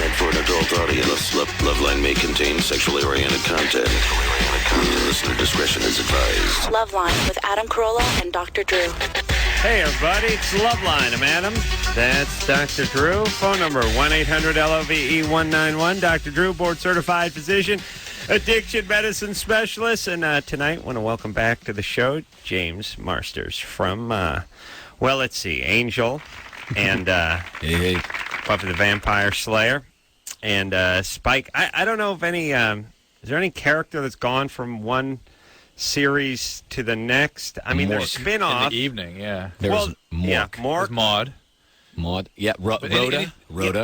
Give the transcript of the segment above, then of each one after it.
meant for an adult audience. Loveline may contain sexually oriented content. Listener discretion is advised. Loveline with Adam Carolla and Dr. Drew. Hey, everybody. It's Loveline. I'm Adam. That's Dr. Drew. Phone number 1-800-LOVE-191. Dr. Drew, board-certified physician, addiction medicine specialist. And tonight, I want to welcome back to the show James Marsters from, let's see, Angel and hey. Buffy the Vampire Slayer and Spike. I don't know if any... is there any character that's gone from one series to the next? I mean, there's spin-off. In the evening, yeah. There's Mork. Yeah, Mork. There's Maud. Yeah, Rhoda.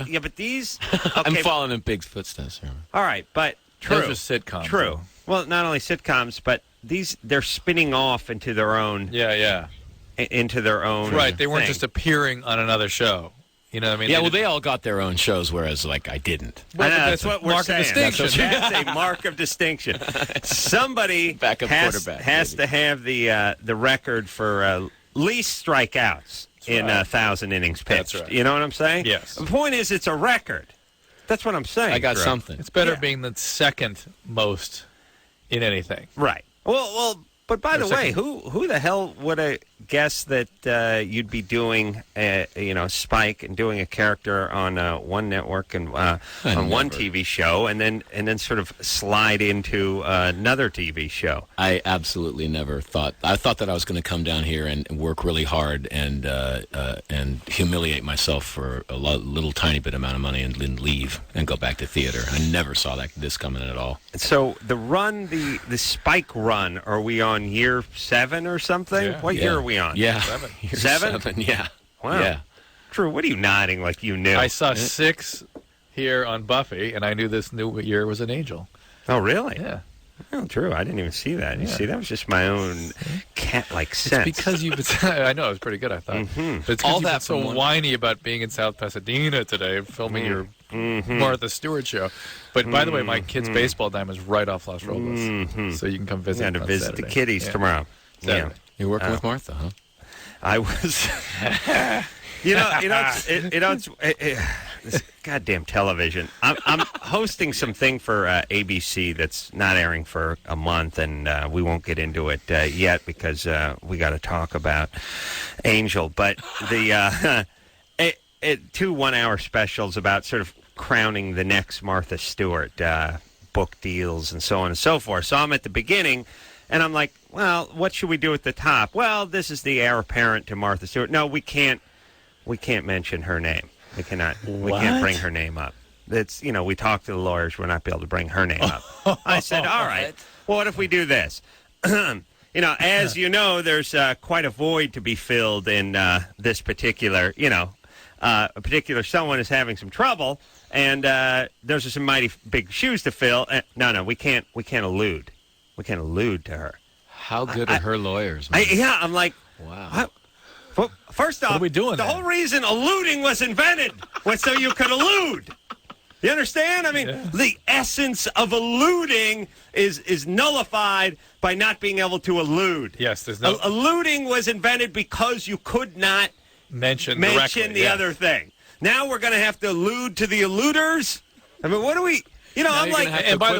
Yeah, but these... Okay, I'm following in Big's footsteps here. all right, but true. Those are sitcoms. True. Well, not only sitcoms, but they're spinning off into their own... Yeah. Into their own Right, they weren't thing. just appearing on another show. You know what I mean? Yeah, they all got their own shows, whereas, I didn't. I know, that's that's what we're mark saying. of distinction. That's a mark of distinction. Somebody Backup quarterback, has to have the record for least strikeouts in 1,000 innings pitched. That's right. You know what I'm saying? Yes. The point is, it's a record. That's what I'm saying. I got Drew. something. It's better Yeah. being the second most in anything. Right. Well. But by the Or way, second. who the hell would have guessed that you'd be doing, Spike and doing a character on one network and on one TV show, and then sort of slide into another TV show? I absolutely never thought. I thought that I was going to come down here and work really hard and humiliate myself for a little tiny bit amount of money and then leave and go back to theater. I never saw this coming at all. So the run, the Spike run, are we on year 7 or something? Yeah. What year are we on? Yeah. 7. Year 7? 7, yeah. Wow. Yeah. Drew, what are you nodding like you knew? I saw 6 here on Buffy, and I knew this new year was an Angel. Oh, really? Yeah. Oh, Drew, I didn't even see that. You see, that was just my own cat-like sense. It's because you've been... I know, it was pretty good, I thought. Mm-hmm. But it's All all that that so from one- whiny about being in South Pasadena today, filming your Martha Stewart show. But by the way, my kid's baseball diamond is right off Las Robles. So you can come visit I'm going to on visit Saturday. the kiddies Yeah. tomorrow. Saturday. You're working with Martha, huh? I was... this goddamn television. I'm hosting something for ABC that's not airing for a month, and we won't get into it yet because we got to talk about Angel. But the 2 one-hour specials about sort of crowning the next Martha Stewart, book deals and so on and so forth. So I'm at the beginning, and I'm like, well, what should we do at the top? Well, this is the heir apparent to Martha Stewart. No, we can't mention her name. We cannot. We can't bring her name up. It's, we talked to the lawyers. We're not be able to bring her name up. I said, all right. Well, what if we do this? As you know, there's quite a void to be filled in this particular, a particular someone is having some trouble, and there's some mighty big shoes to fill. No, we can't allude. We can't allude to her. How good are her lawyers, man? I'm like, Wow. what? Well, first off, are we doing the then? whole reason alluding was invented was so you could allude. You understand? I mean, the essence of alluding is nullified by not being able to allude. Yes, there's no... Alluding was invented because you could not mention the yes. other thing. Now we're going to have to allude to the alluders? I mean, what do we... I'm like... And by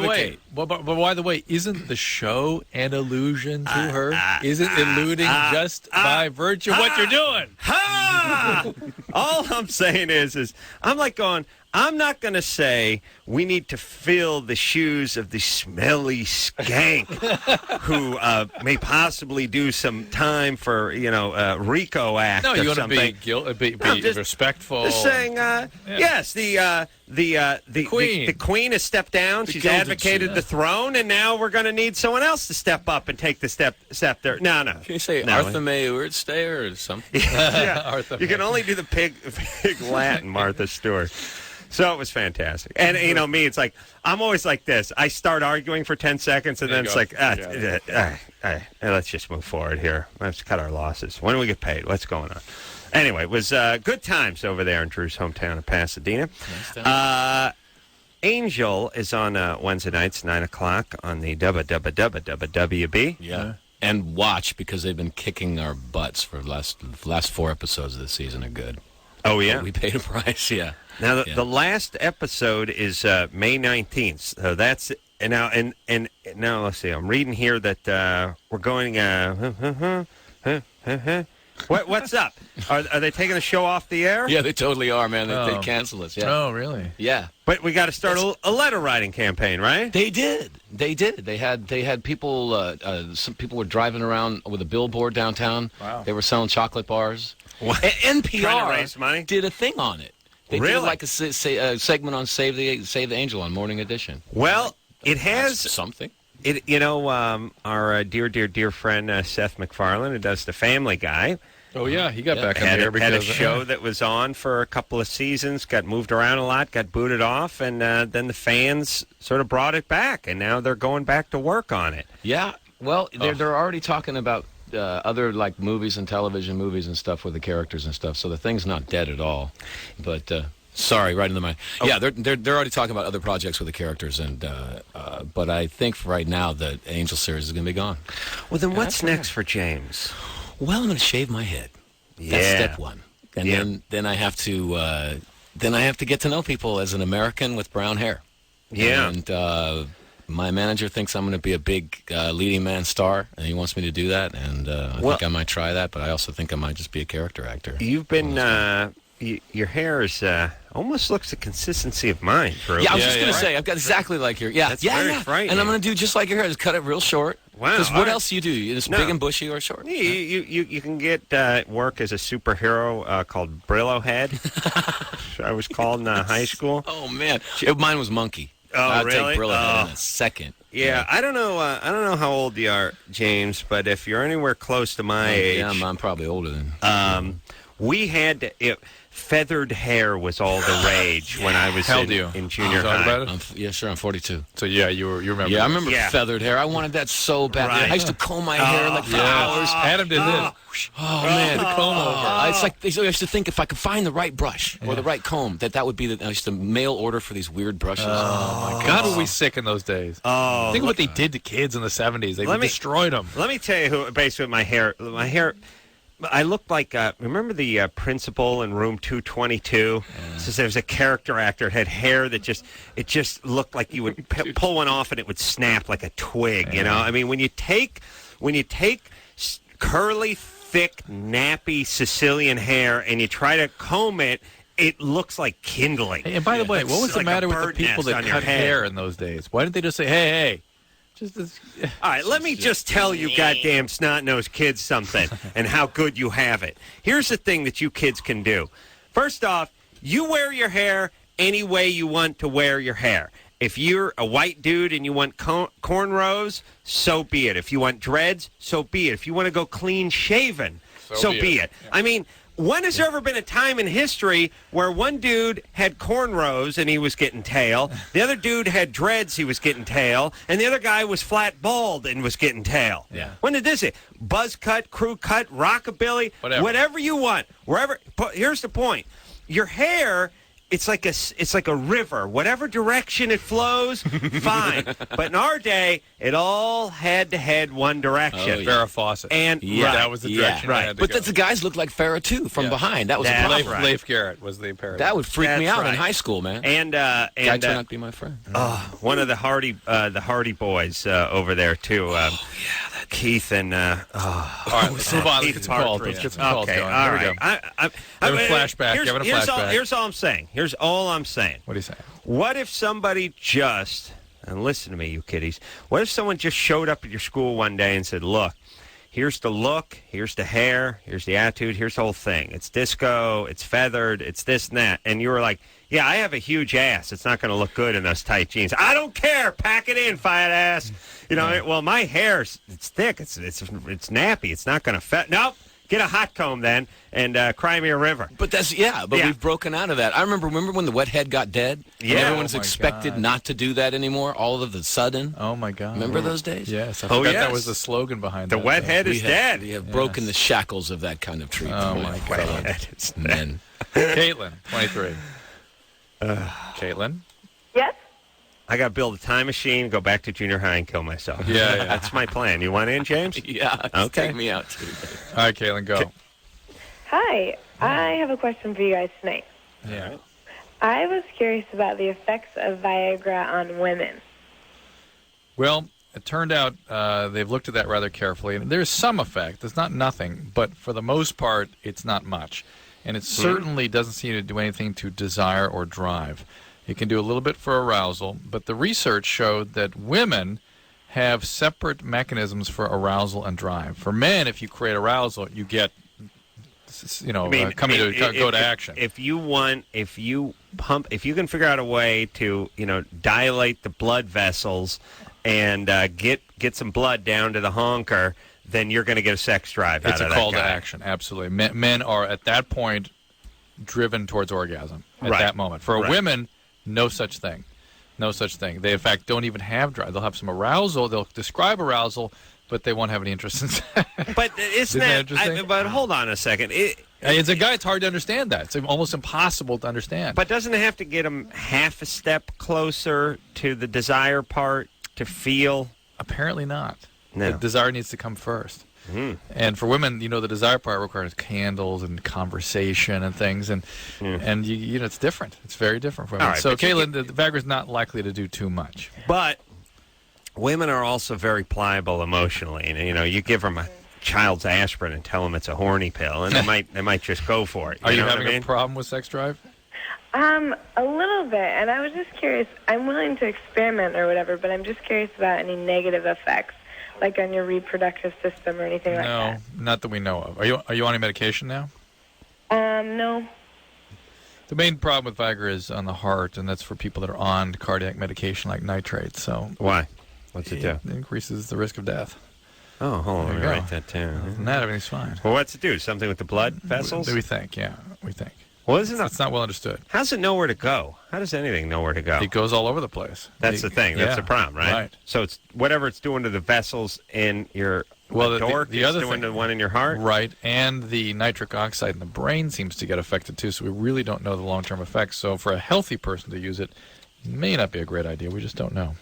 the way, isn't the show an allusion to her? Isn't alluding just by virtue of what you're doing? All I'm saying is I'm like going, I'm not going to say we need to fill the shoes of the smelly skank who may possibly do some time for, RICO Act No, or you want something. to be just respectful. Just saying, yes, the Queen. The Queen has stepped down. She's Gilded advocated Sheet. the throne, and now we're going to need someone else to step up and take the scepter. No. Can you say No. Arthur May Urzday or something? Yeah. Arthur You can May. only do the pig Latin, Martha Stewart. So it was fantastic. And, me, it's like, I'm always like this. I start arguing for 10 seconds, and then it's like, let's just move forward here. Let's cut our losses. When do we get paid? What's going on? Anyway, it was good times over there in Drew's hometown of Pasadena. Angel is on Wednesday nights, 9 o'clock on the WB. Yeah. And watch, because they've been kicking our butts for the last 4 episodes of the season are good. Oh, yeah? But we paid a price, yeah. Now, the last episode is May 19th. So that's and now let's see. I'm reading here that we're going. What's up? Are they taking the show off the air? Yeah, they totally are, man. They cancel us. Yeah. Oh, really? Yeah. But we got to start a letter writing campaign, right? They did. They had people. Some people were driving around with a billboard downtown. Wow. They were selling chocolate bars. What? NPR Trying to raise money? did a thing on it. They Really? did like a segment on Save the Angel on Morning Edition. Well, it has That's something. it. Our dear friend Seth MacFarlane, who does the Family Guy, Oh, yeah. He got back on had the air a because show that was on for a couple of seasons, got moved around a lot, got booted off, and then the fans sort of brought it back, and now they're going back to work on it. Yeah. Well, they're already talking about other like movies and television movies and stuff with the characters and stuff. So the thing's not dead at all. But sorry, right in the mind. Oh. Yeah, they're already talking about other projects with the characters, and but I think for right now the Angel series is going to be gone. Well, then what's next for James? Well, I'm going to shave my head. Yeah. That's step one. And then I have to get to know people as an American with brown hair. Yeah. And my manager thinks I'm going to be a big leading man star, and he wants me to do that. And I think I might try that, but I also think I might just be a character actor. You've been your hair is almost looks the consistency of mine, Drew. Yeah, I was just going to say, I've got exactly like your That's very frightening. And I'm going to do just like your hair, just cut it real short. Wow. Because what else do you do? It's big and bushy or short? You can get work as a superhero called Brillo Head. I was called in high school. Oh man, mine was Monkey. Oh, I'd really? take Brillo Head in a second. Yeah, I don't know how old you are, James, but if you're anywhere close to my age, yeah, I'm probably older than. we had feathered hair was all the rage when I was in junior high. about it? Yeah, sure. I'm 42. So, yeah, you remember. Yeah, I remember Yeah. feathered hair. I wanted that so bad. Right. I used to comb my hair like for hours. Adam did this. Oh man, The comb over. it's like I used to think if I could find the right brush or the right comb, that would be I used to mail order for these weird brushes. Oh, my God, were we sick in those days. Oh, Think of what they did to kids in the 70s. They destroyed them. Let me tell you who, basically, my hair. I looked like, remember the principal in room 222? So there was a character actor, had hair that just looked like you would pull one off and it would snap like a twig, you know? I mean, when you take curly, thick, nappy Sicilian hair and you try to comb it, it looks like kindling. And by the way, what was the like matter a with the bird people nest that on your cut head. hair in those days? Why didn't they just say, hey, just this? All right, let me just tell you goddamn snot-nosed kids something and how good you have it. Here's the thing that you kids can do. First off, you wear your hair any way you want to wear your hair. If you're a white dude and you want cornrows, so be it. If you want dreads, so be it. If you want to go clean-shaven, so be it. Yeah. I mean, when has there ever been a time in history where one dude had cornrows and he was getting tail, the other dude had dreads, he was getting tail, and the other guy was flat bald and was getting tail? Yeah. When did this hit? Buzz cut, crew cut, rockabilly, whatever you want, wherever. But here's the point: your hair. It's like a river. Whatever direction it flows, fine. But in our day, it all had to head one direction. Oh, yeah. Farrah Fawcett. And that was the direction. Right. I had to But go. the guys looked like Farrah too from behind. That was a That's problem. right. Leif Garrett was the paradigm. That would freak me That's out right. in high school, man. And Guy turned out to be my friend. one of the Hardy boys over there too. Keith and All right, let's move on. Let's get some calls. Let's get some calls okay, going. all Here we right. go. Having a flashback. Here's, Having a here's flashback. Here's all I'm saying. Here's all I'm saying. What are you saying? What if somebody just, and listen to me, you kiddies, what if someone just showed up at your school one day and said, look, here's the look, here's the hair, here's the attitude, here's the whole thing. It's disco, it's feathered, it's this and that. And you were like, yeah, I have a huge ass. It's not going to look good in those tight jeans. I don't care. Pack it in, fat ass. You know, well, my hair, it's thick. It's nappy. It's not going to fit. Nope. Get a hot comb then and cry me a river. But we've broken out of that. I remember when the wet head got dead? Yeah. And everyone's Oh, my expected God. not to do that anymore, all of a sudden. Oh, my God. Remember those days? Yes. I Oh, forgot yes. that was the slogan behind The that. wet head is dead. We have broken the shackles of that kind of treatment. Oh, my Wet God. head is dead. Men. Caitlin, 23. Caitlin? Yes. I got to build a time machine, go back to junior high, and kill myself. Yeah. That's my plan. You want in, James? Yeah, Okay. take me out, too. All right, Caitlin, go. Hi, I have a question for you guys tonight. Yeah. I was curious about the effects of Viagra on women. Well, it turned out they've looked at that rather carefully, and there's some effect. It's not nothing, but for the most part, it's not much. And it certainly doesn't seem to do anything to desire or drive. It can do a little bit for arousal, but the research showed that women have separate mechanisms for arousal and drive. For men, if you create arousal, you get, go to action. If you can figure out a way to, dilate the blood vessels and get some blood down to the honker, then you're going to get a sex drive out of that guy. It's a call to action, absolutely. Men are, at that point, driven towards orgasm at that moment. For women, no such thing. No such thing. They, in fact, don't even have drive. They'll have some arousal. They'll describe arousal, but they won't have any interest in sex. But isn't that interesting? But hold on a second. As a guy, it's hard to understand that. It's almost impossible to understand. But doesn't it have to get them half a step closer to the desire part to feel? Apparently not. No. The desire needs to come first. And for women, the desire part requires candles and conversation and things, and it's different. It's very different for women. Right, so, Caitlin, the Viagra's not likely to do too much. But women are also very pliable emotionally, and you give them a child's aspirin and tell them it's a horny pill, and they might just go for it. Are you having a problem with sex drive? A little bit, and I was just curious. I'm willing to experiment or whatever, but I'm just curious about any negative effects, like on your reproductive system or anything like that. No, not that we know of. Are you on any medication now? No. The main problem with Viagra is on the heart, and that's for people that are on cardiac medication like nitrates. So why? What's it do? It increases the risk of death. Oh, hold on. Let me write that down. Other than that, everything's fine. Well, what's it do? Something with the blood vessels? We think, yeah. We think. Well, isn't it's not well understood. How's it know where to go? How does anything know where to go? It goes all over the place. That's the thing. That's the problem, right? Right. So it's whatever it's doing to the vessels in your the other doing thing, to the one in your heart? Right. And the nitric oxide in the brain seems to get affected, too, so we really don't know the long-term effects. So for a healthy person to use it may not be a great idea. We just don't know.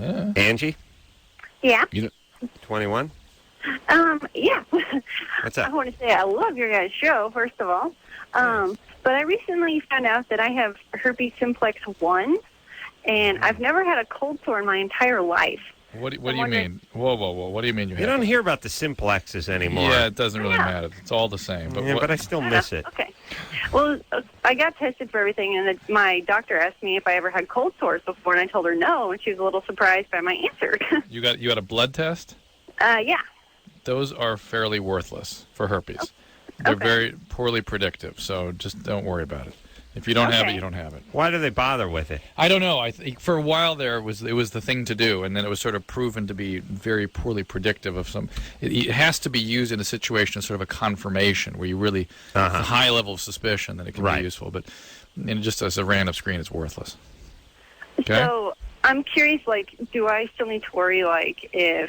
Yeah. Angie? Yeah. 21? Yeah. What's up? I want to say I love your guys' show, first of all. But I recently found out that I have herpes simplex 1, and I've never had a cold sore in my entire life. What do you mean? Whoa. What do you mean you have don't hear about the simplexes anymore. Yeah, it doesn't really matter. It's all the same. But I still miss it. Okay. Well, I got tested for everything, and my doctor asked me if I ever had cold sores before, and I told her no, and she was a little surprised by my answer. You had a blood test? Yeah. Those are fairly worthless for herpes. They're very poorly predictive, so just don't worry about it. If you don't have it, you don't have it. Why do they bother with it? I don't know. I think for a while there it was the thing to do, and then it was sort of proven to be very poorly predictive of some. It has to be used in a situation of sort of a confirmation where you really a high level of suspicion that it can be useful. But just as a random screen, it's worthless. Okay. So I'm curious. Do I still need to worry? If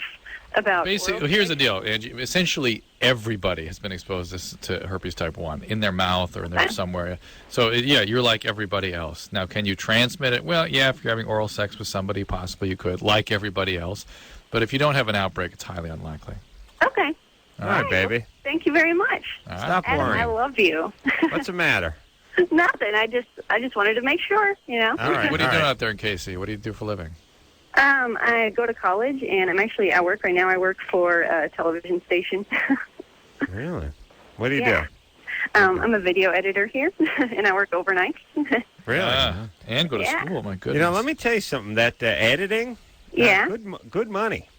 about basically, here's the deal, Angie. Essentially, everybody has been exposed to herpes type 1 in their mouth or in their somewhere. So, you're like everybody else. Now, can you transmit it? Well, yeah, if you're having oral sex with somebody, possibly you could, like everybody else. But if you don't have an outbreak, it's highly unlikely. Okay. All right, baby. Well, thank you very much. All Stop Adam, worrying. I love you. What's the matter? Nothing. I just wanted to make sure, All right. What are you doing out there in KC? What do you do for a living? I go to college, and I'm actually at work right now. I work for a television station. Really? What do you do? I'm a video editor here, and I work overnight. Really? And go to school, my goodness. Let me tell you something. That editing, good money.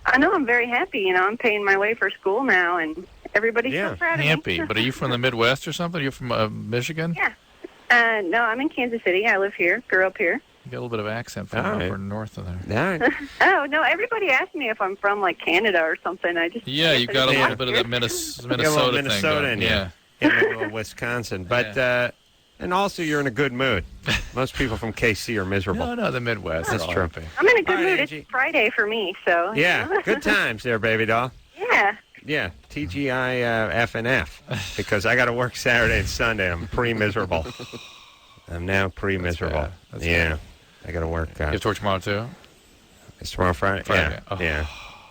I know. I'm very happy. I'm paying my way for school now, and everybody's so proud of me. Happy. But are you from the Midwest or something? Are you from Michigan? Yeah. No, I'm in Kansas City. I live here, grew up here. You got a little bit of accent from over north of there. All right. Oh, no, everybody asks me if I'm from, Canada or something. You got a little bit of that Minnesota thing going. In you. In the middle of Wisconsin. But, and also you're in a good mood. Most people from KC are miserable. No, the Midwest. That's true. I'm in a good mood. Angie. It's Friday for me, so. Yeah, good times there, baby doll. Yeah. Yeah, TGI F and F, because I got to work Saturday and Sunday. I'm pre-miserable. I'm now pre-miserable. That's bad. I got to work. You have to work tomorrow, too? It's tomorrow Friday? Friday.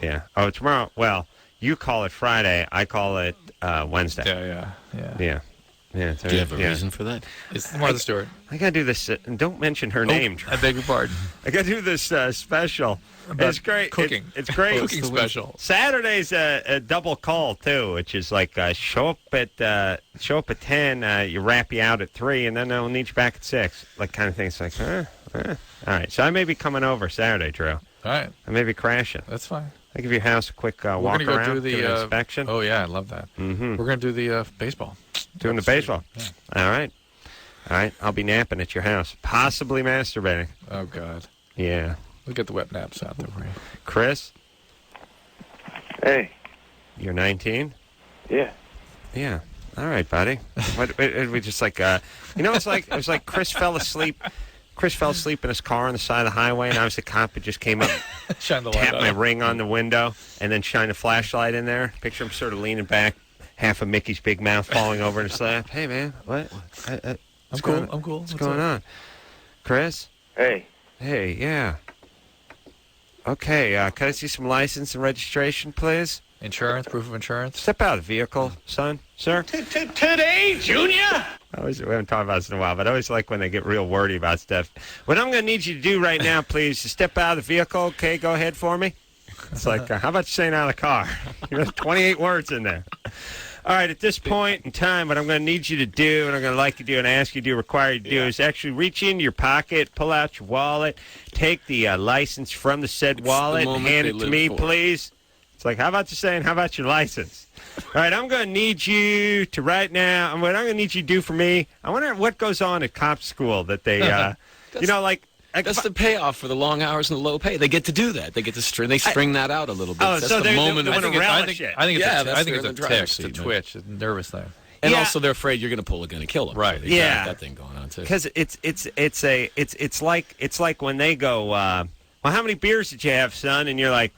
Yeah. Oh, tomorrow. Well, You call it Friday. I call it Wednesday. Yeah. Yeah. Do you have a reason for that? It's more of the story. I got to do this. Don't mention her name. I beg your pardon. I got to do this special. It's great. Cooking. It's great. Cooking special. Saturday's a double call too, which is like show up at 10, you wrap you out at 3, and then they'll need you back at 6, like kind of thing. It's like, all right. So I may be coming over Saturday, Drew. All right. I may be crashing. That's fine. I'll give your house a quick walk We're gonna around, go do give an inspection. Oh yeah, I love that. Mm-hmm. We're gonna do the baseball. Doing the baseball. Yeah. All right. I'll be napping at your house, possibly masturbating. Oh God. Yeah. We'll get the wet naps out there for you. Chris, Hey. you're 19. Yeah. Yeah. All right, buddy. We just like it's like Chris fell asleep. Chris fell asleep in his car on the side of the highway, and I was the cop who just came up, Shine the light tapped on my him. ring on the window, and then shined a flashlight in there. Picture him sort of leaning back, half of Mickey's big mouth falling over in his lap. Hey, man, what? I'm cool. What's going on? Chris? Hey. Hey, yeah. Okay, can I see some license and registration, please? Insurance, proof of insurance. Step out of the vehicle, son, sir. Today, Junior? We haven't talked about this in a while, but I always like when they get real wordy about stuff. What I'm going to need you to do right now, please, is step out of the vehicle. Okay, go ahead for me. It's like, how about you staying out of the car? There's 28 words in there. All right, at this point in time, what I'm going to need you to do, and I'm going to like you to do and ask you to do, require you to do, is actually reach into your pocket, pull out your wallet, take the license from the said wallet, and hand it to me, please. It's like, how about you saying, how about your license? All right, I'm going to need you to right now, what I'm going to need you to do for me, I wonder what goes on at cop school that they, That's the payoff for the long hours and the low pay. They get to do that. They get to string that out a little bit. That's so the moment. I think it's a tick, it's a twitch, it's a nervous thing. And also, they're afraid you're going to pull a gun and kill them. Right. So they got that thing going on too. Because it's like when they go, well, how many beers did you have, son? And you're like,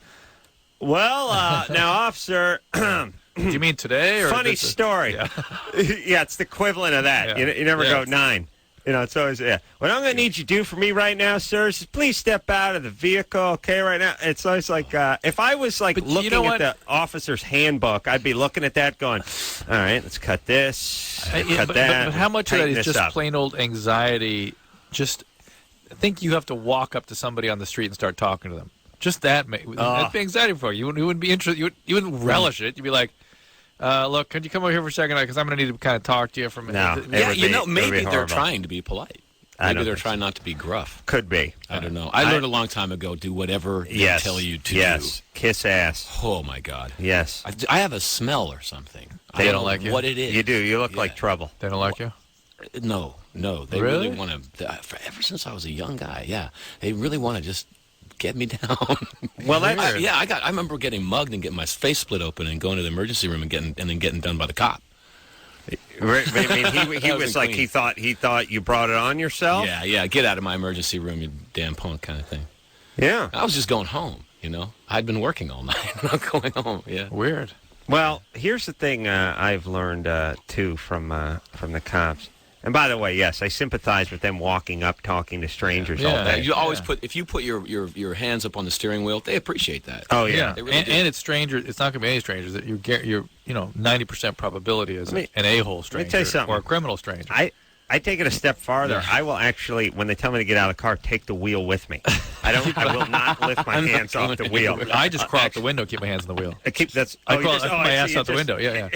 well, now, officer. Do you mean today? Or funny story. Yeah. Yeah, it's the equivalent of that. Yeah. You never go 9. It's always, What I'm going to need you to do for me right now, sir, is please step out of the vehicle, okay, right now. It's always like, if I was, looking at the officer's handbook, I'd be looking at that going, all right, let's cut this, cut that. But how much of that is just up. plain old anxiety? Just, I think you have to walk up to somebody on the street and start talking to them. Just that, that'd be anxiety for you. You wouldn't be interested. You wouldn't relish it. You'd be like, look, could you come over here for a second? Because I'm going to need to kind of talk to you for a minute. No, maybe they're trying to be polite. Maybe they're trying not to be gruff. Could be. I don't know. I learned a long time ago, do whatever they tell you to do. Kiss ass. Oh, my God. Yes. I have a smell or something. They don't like you? What it is. You do. You look like trouble. They don't like you? No. They really want to. Ever since I was a young guy, they really want to just get me down. Well, I remember getting mugged and getting my face split open and going to the emergency room and then getting done by the cop. I mean, he was like, he thought you brought it on yourself? Yeah, get out of my emergency room, you damn punk, kind of thing. Yeah. I was just going home, I'd been working all night, not going home, yeah. Weird. Well, here's the thing I've learned, too, from the cops. And by the way, yes, I sympathize with them walking up, talking to strangers all day. You always if you put your hands up on the steering wheel, they appreciate that. Oh yeah, Really and it's strangers. It's not going to be any strangers. That you're 90% probability as an a-hole stranger. Let me tell you something. Or a criminal stranger. I take it a step farther. I will actually, when they tell me to get out of the car, take the wheel with me. I will not lift my hands off the wheel. I just crawl out the window, keep my hands on the wheel. I put my ass out the window. Yeah.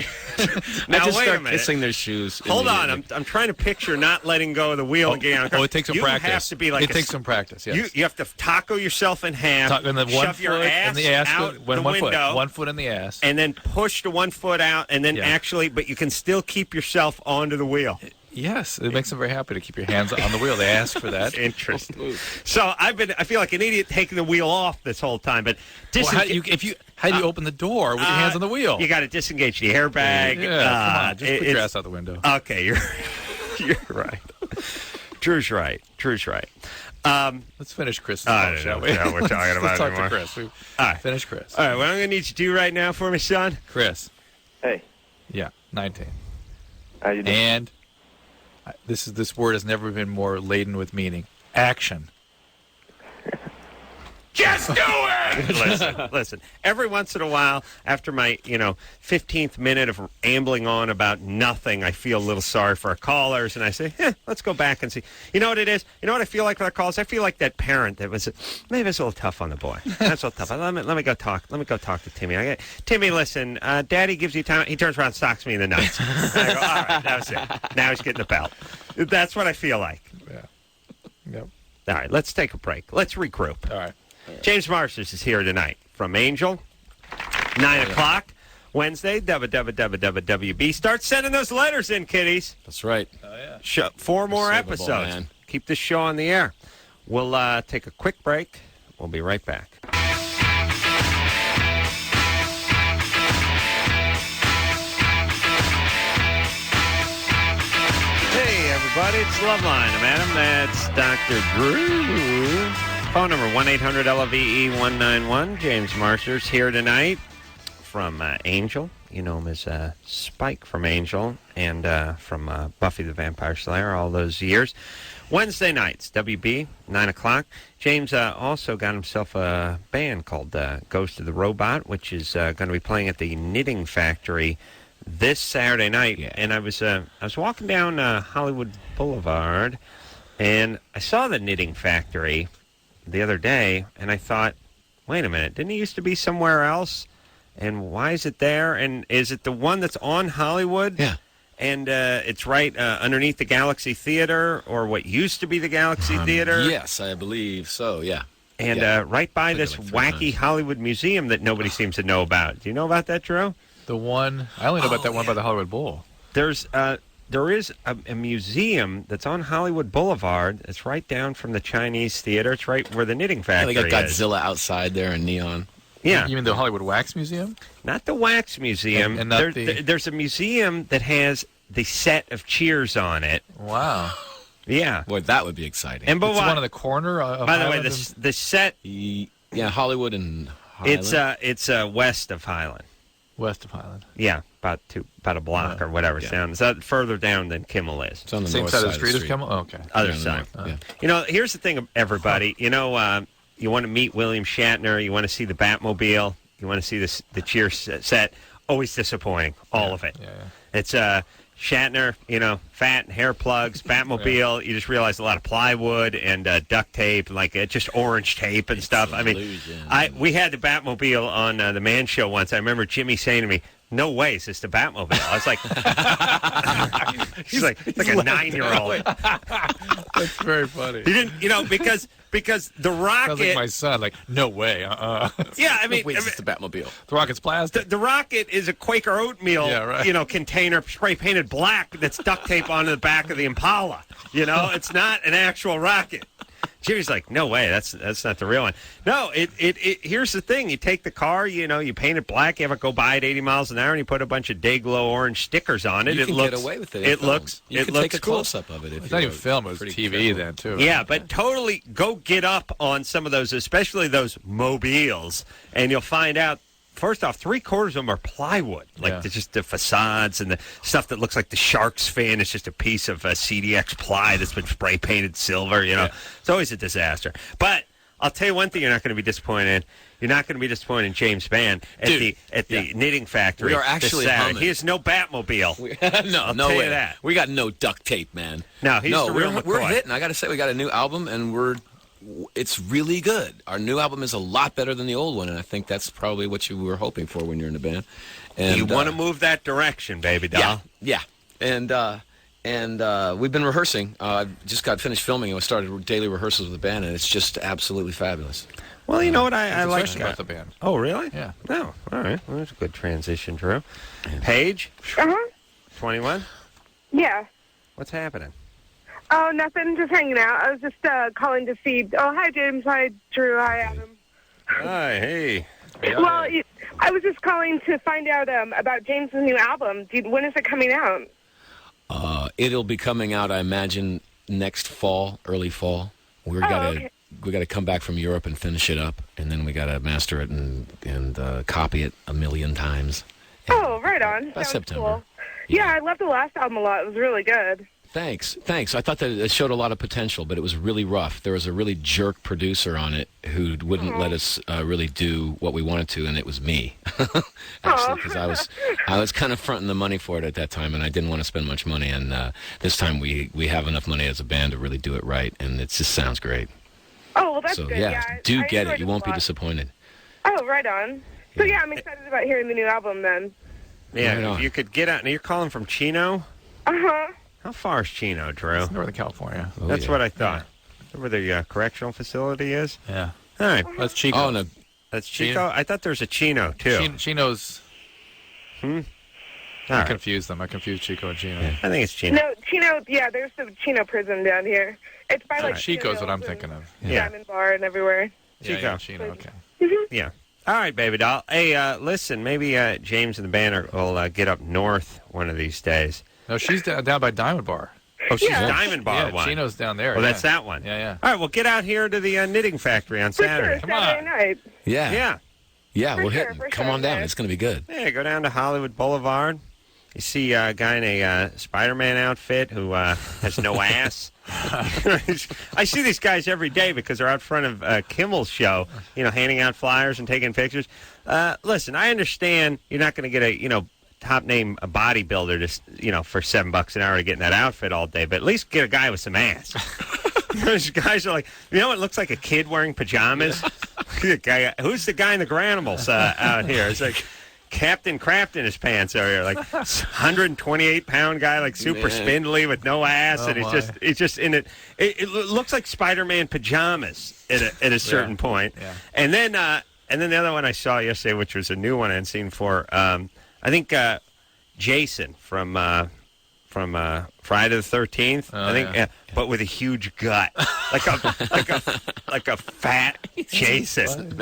Now I just wait start a minute. kissing their shoes. Hold on, I'm trying to picture not letting go of the wheel and getting out of the car. It takes some practice. You have to be like it takes some practice. Yes. You have to taco yourself in half. And then shove your ass in the ass out the window. 1 foot in the ass. And then push the 1 foot out, and then but you can still keep yourself onto the wheel. Yes, it makes them very happy to keep your hands on the wheel. They ask for that. Interesting. So I feel like an idiot taking the wheel off this whole time. But how do you open the drew's with your hands on the wheel? You got to disengage the airbag. Yeah, come on, just put your ass out the window. Okay, you're right. Drew's right. Let's finish Chris, shall we? No, we're talking about Let's it talk anymore. to Chris. All right. Finish Chris. All right, what I'm going to need you to do right now for me, son? Chris. Hey. Yeah, 19. How you doing? And this word has never been more laden with meaning. Action. Just do it! Listen. Every once in a while, after my 15th minute of ambling on about nothing, I feel a little sorry for our callers, and I say, let's go back and see. You know what it is? You know what I feel like with our calls? I feel like that parent that was maybe it's a little tough on the boy. That's a little tough. Let me go talk. Let me go talk to Timmy. Timmy, listen. Daddy gives you time. He turns around, and socks me in the nuts. And I go, all right, that was it. Now he's getting the belt. That's what I feel like. Yeah. Yep. All right, let's take a break. Let's regroup. All right. James Marsters is here tonight from Angel. 9 o'clock, Wednesday, WWWWB. Start sending those letters in, kiddies. That's right. Oh, yeah. 4 more Receivable, episodes. man. Keep this show on the air. We'll take a quick break. We'll be right back. Hey, everybody, it's Loveline. I'm Adam. That's Dr. Drew. Phone number 1-800-LOVE-191. James Marsters here tonight from Angel. You know him as Spike from Angel and from Buffy the Vampire Slayer all those years. Wednesday nights, WB, 9 o'clock. James also got himself a band called Ghost of the Robot, which is going to be playing at the Knitting Factory this Saturday night. Yeah. And I was walking down Hollywood Boulevard, and I saw the Knitting Factory the other day, and I thought, wait a minute, didn't it used to be somewhere else? And why is it there? And is it the one that's on Hollywood? Yeah. And it's right underneath the Galaxy Theater, or what used to be the Galaxy Theater? Yes, I believe so, yeah. And right by this Been there like 3 wacky times. Hollywood museum that nobody seems to know about. Do you know about that, Drew? The one, I only know about that one by the Hollywood Bowl. There is a museum that's on Hollywood Boulevard. It's right down from the Chinese Theater. It's right where the Knitting Factory They got is. Godzilla outside there in neon. Yeah. You mean the Hollywood Wax Museum? Not the Wax Museum. And not the... There's a museum that has the set of Cheers on it. Wow. Yeah. Boy, that would be exciting. And It's one of the corner of by the way, Highland the set, Yeah, Hollywood and Highland. it's west of Highland. west of Highland. Yeah, about a block or whatever. Yeah. Down. It's further down than Kimmel is. It's on the Same north side of the street as Kimmel? Oh, okay. Other Yeah, side. yeah. You know, here's the thing, everybody. You know, you want to meet William Shatner. You want to see the Batmobile. You want to see the Cheers set. Always disappointing. All of it. Yeah. It's Shatner, fat and hair plugs, Batmobile. You just realize a lot of plywood and duct tape, like just orange tape and stuff. I mean, illusion. we had the Batmobile on the Man Show once. I remember Jimmy saying to me, "No way, is this the Batmobile?" I was like, he's like a 9-year-old. That's very funny. He didn't, because the rocket. Sounds like my son. Like, no way. Yeah, I mean, Wait, is this the Batmobile? The rocket's plastic. the rocket is a Quaker oatmeal, Yeah, right. container spray painted black that's duct tape onto the back of the Impala. It's not an actual rocket. Jimmy's like, no way, that's not the real one. No, it here's the thing. You take the car, you paint it black, you have it go by at 80 miles an hour, and you put a bunch of day-glow orange stickers on it. You can get away with it. It looks You can looks take a cool. close-up of it. If It's not you're even film. It was pretty TV careful. then, too. Yeah, but totally go get up on some of those, especially those mobiles, and you'll find out, first off, 3/4 of them are plywood. Like, they're just the facades and the stuff that looks like the Sharks fin. It's just a piece of CDX ply that's been spray painted silver, It's always a disaster. But I'll tell you one thing you're not going to be disappointed in. You're not going to be disappointed in James Spann at the Knitting Factory. We are actually this Saturday. humming. He has no Batmobile. No tell you way. that. We got no duct tape, man. No, he's the real we're McCoy. hitting. I got to say, we got a new album, and it's really good. Our new album is a lot better than the old one, and I think that's probably what you were hoping for when you're in the band. And You want to move that direction, baby doll. Yeah. And we've been rehearsing. I just got finished filming, and we started daily rehearsals with the band, and it's just absolutely fabulous. Well, you know what I like Especially about the band. Oh, really? Yeah. No. All right. Well, that's a good transition, Drew. Paige, Uh-huh. 21. Yeah. What's happening? Oh, nothing. Just hanging out. I was just calling to see. Oh, hi, James. Hi, Drew. Hi, Adam. Hi, hey. Well, I was just calling to find out about James' new album. When is it coming out? It'll be coming out, I imagine, next fall, early fall. We got to come back from Europe and finish it up, and then we got to master it and copy it 1,000,000 times. Oh, right on. By Sounds September. Cool. Yeah, I loved the last album a lot. It was really good. Thanks. I thought that it showed a lot of potential, but it was really rough. There was a really jerk producer on it who wouldn't let us really do what we wanted to, and it was me. Actually, because I was kind of fronting the money for it at that time, and I didn't want to spend much money. And this time we have enough money as a band to really do it right, and it just sounds great. Oh, well, that's so good. Yeah, I get it. enjoyed You won't be disappointed. Oh, right on. So yeah, I'm excited about hearing the new album then. Yeah, Right on. if you could get out. Now, you're calling from Chino? Uh-huh. How far is Chino, Drew? It's Northern California. Oh, That's yeah. what I thought. Is that where the correctional facility is? Yeah. All right. That's Chico. Oh, no. That's Chico? Chino. I thought there was a Chino, too. Chino's... All I right. confused them. I confused Chico and Chino. I think it's Chino. No, Chino, yeah, there's the Chino prison down here. It's by like Chico's what I'm Chino's thinking and of. Yeah. Diamond Bar and everywhere. Yeah, Chino. Chino, okay. Yeah. All right, baby doll. Hey, listen, maybe James and the band will get up north one of these days. No, she's down by Diamond Bar. Oh, she's Yeah. Diamond Bar Yeah, one. Chino's down there. Well, yeah. that's that one. Yeah, yeah. All right, well, get out here to the knitting factory on For Saturday. sure, Come on. Saturday night. Yeah. Yeah. We'll sure, hit. for Come sure, on down. guys. It's going to be good. Yeah, go down to Hollywood Boulevard. You see a guy in a Spider-Man outfit who has no ass. I see these guys every day because they're out front of Kimmel's show, handing out flyers and taking pictures. Listen, I understand you're not going to get a, top-name bodybuilder to, for $7 an hour to get in that outfit all day, but at least get a guy with some ass. Those guys are like, it looks like a kid wearing pajamas. Who's the guy in the Granimals out here? It's like Captain Kraft in his pants over here, like 128-pound guy, like super Man. spindly with no ass, and he's just in it. It looks like Spider-Man pajamas at a certain point. Yeah. And then the other one I saw yesterday, which was a new one I hadn't seen before. I think Jason from Friday the 13th. Oh, I think, yeah. but with a huge gut, like a fat Jason.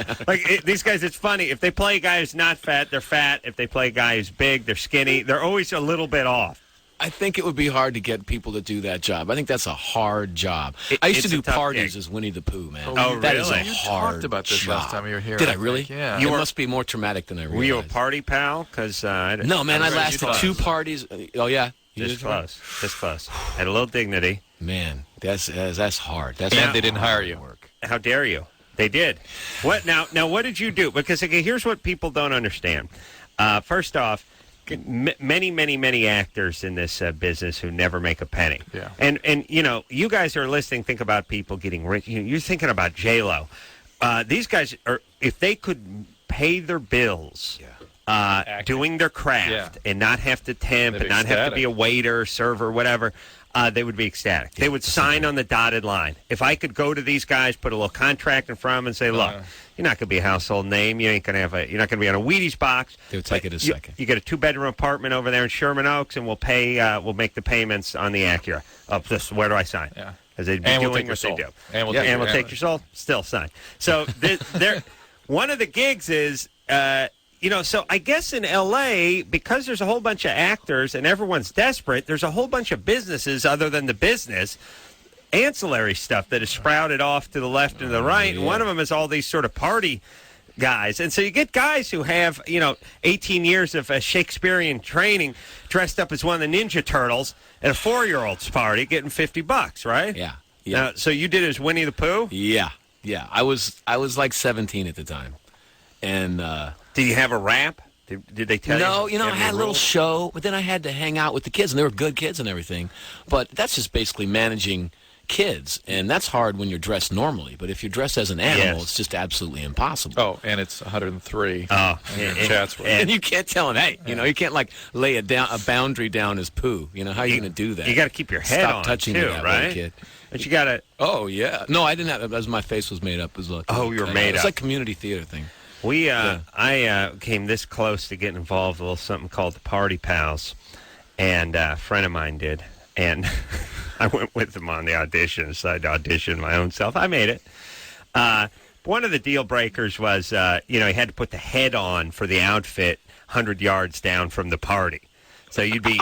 These guys, it's funny. If they play a guy who's not fat, they're fat. If they play a guy who's big, they're skinny. They're always a little bit off. I think it would be hard to get people to do that job. I think that's a hard job. I used to it's a do tough parties gig. as Winnie the Pooh, man. Oh, That is a really? You hard talked about this job. last time you were here. Did I think. really? Yeah. It must be more traumatic than I realized. Were you a party pal? Because No, man, I lasted 2 parties. Oh, yeah? You Just did? close. Just close. Had a little dignity. Man, that's hard. That's And hard they didn't hire you. work. How dare you? They did. What now? What did you do? Because here's what people don't understand. First off, many actors in this business who never make a penny. Yeah. And you guys are listening. Think about people getting rich. You're thinking about J-Lo. These guys are, if they could pay their bills. Doing their craft and not have to temp They'd and not have to be a waiter, server, whatever, they would be ecstatic. They would sign on the dotted line. If I could go to these guys, put a little contract in front of them, and say, "Look, you're not going to be a household name. You're not going to be on a Wheaties box. They would take it a second. You get a 2-bedroom apartment over there in Sherman Oaks, and we'll pay. We'll make the payments on the Acura. Where do I sign? Yeah. Because they'd be And we'll doing take what your they soul. do. And we'll take your soul. Still sign. So one of the gigs is. So I guess in L.A., because there's a whole bunch of actors and everyone's desperate, there's a whole bunch of businesses other than the business, ancillary stuff that is sprouted off to the left and the right. And one of them is all these sort of party guys. And so you get guys who have, 18 years of Shakespearean training dressed up as one of the Ninja Turtles at a 4-year-old's party getting $50, right? Yeah. Now, so you did it as Winnie the Pooh? Yeah. I was like 17 at the time. And Did you have a rap? Did they tell you? No, I had a little show, but then I had to hang out with the kids, and they were good kids and everything. But that's just basically managing kids, and that's hard when you're dressed normally. But if you're dressed as an animal, it's just absolutely impossible. Oh, and it's 103. Oh, Chatsworth. And you can't tell them, hey, you can't lay a boundary down as poo. How are you going to do that? You got to keep your head Stop on touching too, me that right? way, kid. But you got to. Oh yeah. No, I didn't have. As my face was made up as well. Oh, you were made It's up. like community theater thing. I came this close to getting involved with a little something called the Party Pals, and a friend of mine did, and I went with them on the audition, so I had to audition my own self. I made it. One of the deal breakers was, he had to put the head on for the outfit 100 yards down from the party. So you'd be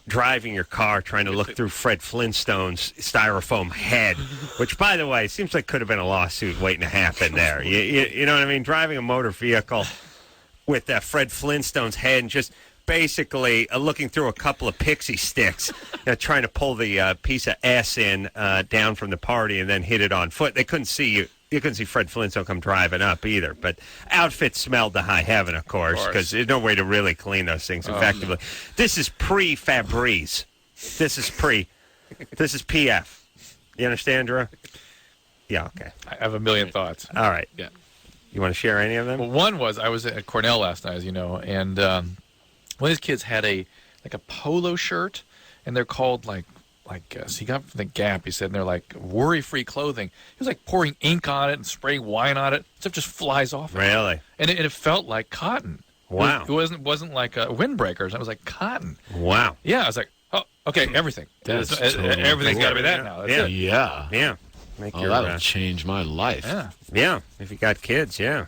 driving your car trying to look through Fred Flintstone's styrofoam head, which, by the way, seems like could have been a lawsuit waiting to happen there. You know what I mean? Driving a motor vehicle with Fred Flintstone's head and just basically looking through a couple of pixie sticks, trying to pull the piece of S in down from the party and then hit it on foot. They couldn't see you. You couldn't see Fred Flintstone come driving up either. But outfits smelled to high heaven, of course, because there's no way to really clean those things effectively. No. This is pre-Febreze. This is PF. You understand, Drew? Yeah, okay. I have a million thoughts. All right. Yeah. You want to share any of them? Well, one was I was at Cornell last night, as you know, and one of these kids had a polo shirt, and they're called so he got from the Gap, he said, and they're like worry-free clothing. He was like pouring ink on it and spraying wine on it. Stuff just flies off. Really? And it felt like cotton. Wow. It wasn't like windbreakers. It was like cotton. Wow. Yeah, I was like, oh, okay, everything. Everything's got to be that now. That's it. Yeah. That'll change my life. Yeah. If you got kids, yeah.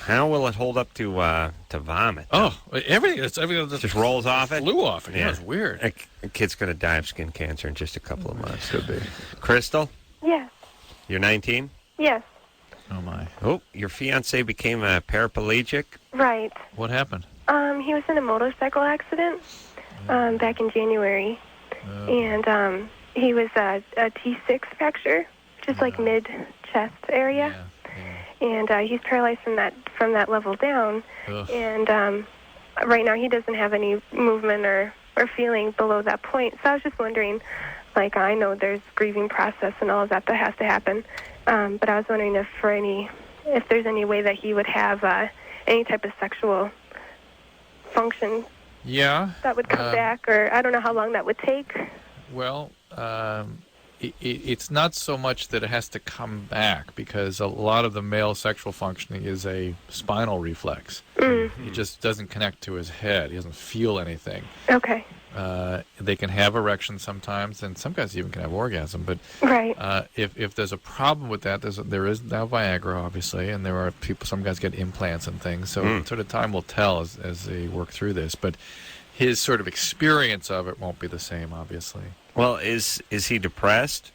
How will it hold up to vomit? Oh, everything just rolls off it? Flew off it. Yeah, it's weird. A kid's going to die of skin cancer in just a couple of months. Could be. Crystal? Yes. You're 19? Yes. Oh, my. Oh, your fiancé became a paraplegic? Right. What happened? He was in a motorcycle accident back in January. And he was a T6 fracture, just like mid-chest area. And he's paralyzed from that level down. Ugh. And right now he doesn't have any movement or feeling below that point. So I was just wondering, I know there's grieving process and all of that has to happen, but I was wondering if there's any way that he would have any type of sexual function. Yeah. That would come back, or I don't know how long that would take. Well, it's not so much that it has to come back, because a lot of the male sexual functioning is a spinal reflex. It just doesn't connect to his head. He doesn't feel anything. Okay. They can have erections sometimes, and some guys even can have orgasm. But if there's a problem with that, there is now Viagra, obviously, and there are some guys get implants and things. So sort of time will tell as they work through this. But his sort of experience of it won't be the same, obviously. Well, is he depressed?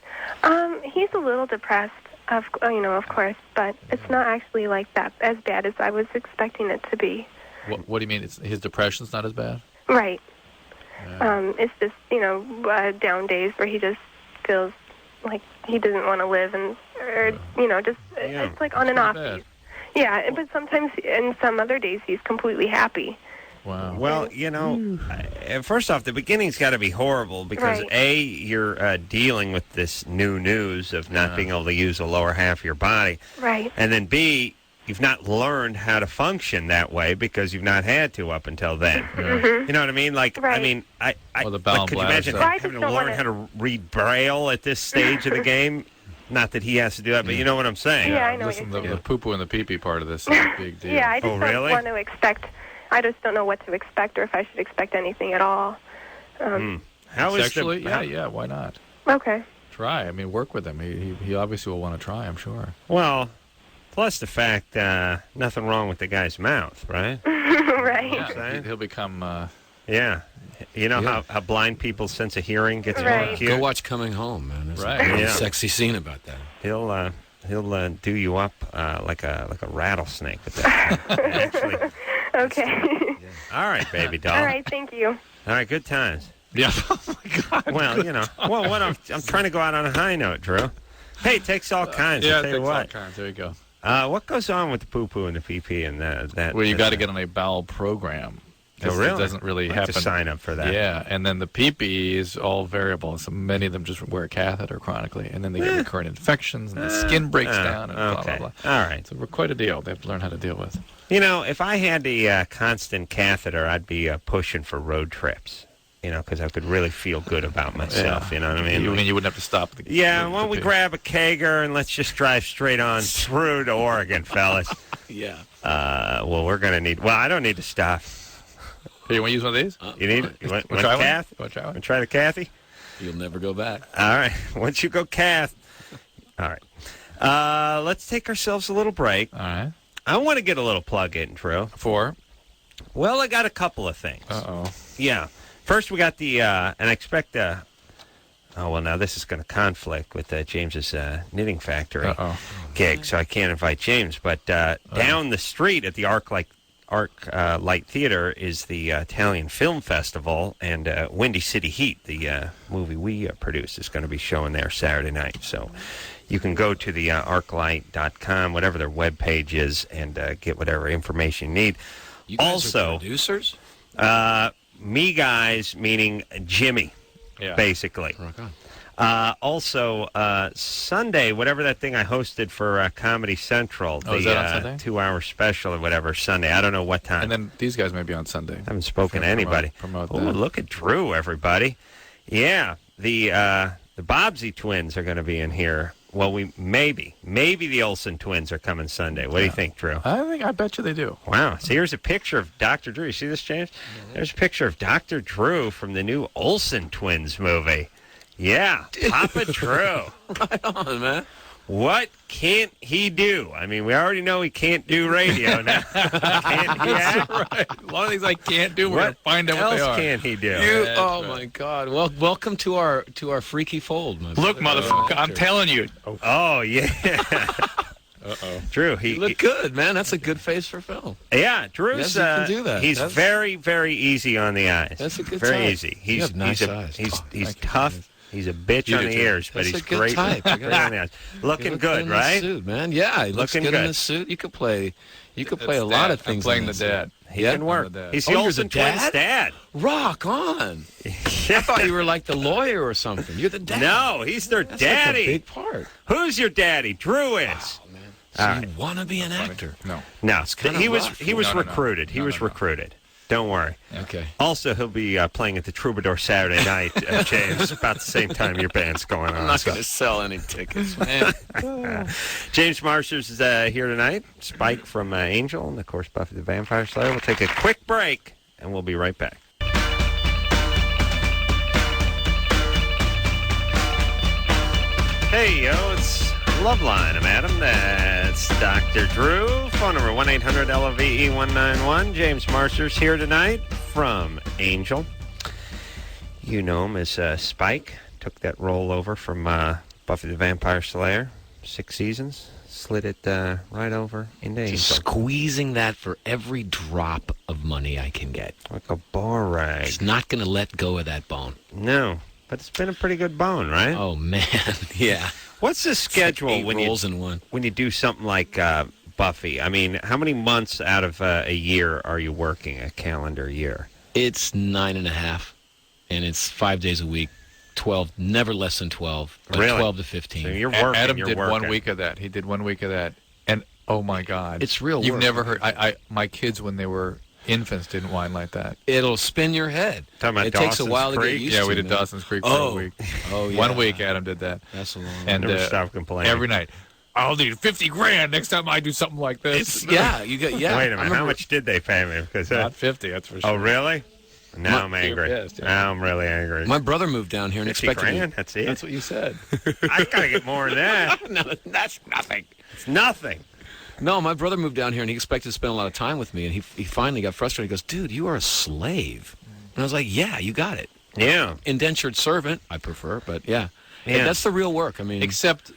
He's a little depressed, of course, but it's not actually like that as bad as I was expecting it to be. What do you mean? His depression's not as bad? Right. It's just down days where he just feels like he doesn't want to live, it's like on and off. Yeah, but sometimes in some other days he's completely happy. Wow. Well, first off, the beginning's got to be horrible because, A, you're dealing with this new news of not being able to use the lower half of your body. Right. And then, B, you've not learned how to function that way because you've not had to up until then. Mm-hmm. You know what I mean? Like, right. I mean, the bowel could you imagine having to learn how to read Braille at this stage of the game? Not that he has to do that, but you know what I'm saying. Yeah, I know Listen, what you're saying. The poo-poo and the pee-pee part of this is a big deal. Yeah, I just don't want to expect... I just don't know what to expect, or if I should expect anything at all. How is sexually? Yeah, why not? Okay. Try. I mean, work with him. He obviously will want to try, I'm sure. Well, plus the fact, nothing wrong with the guy's mouth, right? Right. Yeah, he'll become... yeah. You know how blind people's sense of hearing gets more acute? Go watch Coming Home, man. There's a sexy scene about that. He'll do you up like a rattlesnake with that. Actually. Okay. All right, baby doll. All right, thank you. All right, good times. Yeah. Oh my God. Well, what I'm trying to go out on a high note, Drew. Hey, it takes all kinds. Yeah, I'll tell you what. all kinds. There you go. What goes on with the poo-poo and the pee-pee and that? Well, you got to get on a bowel program. Oh, really? It doesn't really I happen. have to sign up for that. Yeah, and then the pee-pee is all variable. So many of them just wear a catheter chronically, and then they get recurrent infections, and the skin breaks down, and blah, blah, blah. All right. So we're quite a deal. They have to learn how to deal with. If I had the constant catheter, I'd be pushing for road trips. Because I could really feel good about myself. Yeah. You know what I mean? You wouldn't have to stop. Why don't we grab a kegger and let's just drive straight on through to Oregon, fellas? Yeah. Well, we're gonna need. Well, I don't need to stop. Hey, you want to use one of these? You need it? You want try Kath? Want to try one? Want to try the Kathy? You'll never go back. All right. Once you go Kath. All right. Let's take ourselves a little break. All right. I want to get a little plug in, Drew. For? Well, I got a couple of things. Uh-oh. Yeah. First, we got the, and I expect, now this is going to conflict with James's Knitting Factory gig, so I can't invite James. But down the street at the Arc Arc Light Theater is the Italian Film Festival, and Windy City Heat, the movie we produced, is going to be showing there Saturday night. So you can go to the arclight.com, whatever their webpage is, and get whatever information you need. You guys Also, are producers? me guys, meaning Jimmy, basically. Rock on. Also, Sunday, whatever that thing I hosted for Comedy Central, is that on Sunday? 2-hour special or whatever, Sunday. I don't know what time. And then these guys may be on Sunday. I haven't spoken to anybody. Promote Oh, that. look at Drew, everybody. Yeah, the Bobsey twins are going to be in here. Well, maybe the Olsen twins are coming Sunday. What do you think, Drew? I bet you they do. Wow. So here's a picture of Dr. Drew. You see this, James? There's a picture of Dr. Drew from the new Olsen twins movie. Yeah, Papa Drew. Right on, man. What can't he do? I mean, we already know he can't do radio now. Can't he act? Right. A lot of things I can't do. We're going to find out what they else are. can't he do? My God! Well, welcome to our freaky fold, my Look, motherfucker, I'm telling you. Oh, yeah. Uh-oh. Drew, You look good, man. That's a good face for film. Yeah, Drew's Yes, you can do that. He's That's- very, very easy on the eyes. That's a good very type. easy. You have nice eyes. He's Oh, he's thank you. tough. He's a bitch You on do the too. ears, but That's he's a good great, type. great on the eyes. Looking good, in right? The suit, man. Yeah, he looks Looking good in good. the suit. You could play. You could play It's a lot Dad. of things. I'm playing in the that suit. dad. He Yeah? can work. I'm the dad. He's Oh, the you're Olsen the dad? twins' dad. Rock on! I thought you were like the lawyer or something. You're the dad. No, he's their That's daddy. like a big part. Who's your daddy? Drew is. Oh man! So All you right. want to be an actor? No. No, kinda he was rough. he was No, no, no. recruited. He No, was no, no. recruited. Don't worry. Okay. Also, he'll be playing at the Troubadour Saturday night, James, about the same time your band's going on. I'm not so. going to sell any tickets, man. James Marsters is here tonight. Spike from Angel, and of course Buffy the Vampire Slayer. We'll take a quick break, and we'll be right back. Hey, yo, it's Loveline. I'm Adam. That's Dr. Drew. Phone number 1-800-LOVE-191. James Marsters here tonight from Angel. You know him as Spike. Took that role over from Buffy the Vampire Slayer. 6 seasons. Slid it right over into Angel. Just squeezing that for every drop of money I can get. Like a bar rag. Just not going to let go of that bone. No, but it's been a pretty good bone, right? Oh man, yeah. What's the schedule Eight when rolls in one. you do something like Buffy? I mean, how many months out of a year are you working, a calendar year? It's 9.5, and it's 5 days a week. 12, never less than 12. Like Really? 12 to 15. So you're working. Adam you're did working. 1 week of that. He did 1 week of that. And, oh, my God. It's real You've work. never heard. My kids, when they were infants, didn't whine like that. It'll spin your head. Talking about It takes a Dawson's while to Creek? get used Yeah, to. we did man. Dawson's Creek for Oh. a week. Oh, yeah. 1 week, Adam did that. That's a long And Never stop complaining. every night, I'll need 50 grand next time I do something like this. Yeah, you got. Yeah. Wait a I minute. How remember- much did they pay me? Because Not 50, that's for sure. oh, really? Now I'm angry. You're pissed, yeah. Now I'm really angry. My brother moved down here and 50 expected me. grand? That's it? That's what you said. I gotta get more than that. No, that's nothing. It's nothing. No, my brother moved down here and he expected to spend a lot of time with me, and he finally got frustrated. He goes, "Dude, you are a slave." And I was like, "Yeah, you got it." Yeah. Indentured servant, I prefer, but yeah. Yeah. And that's the real work. I mean, Except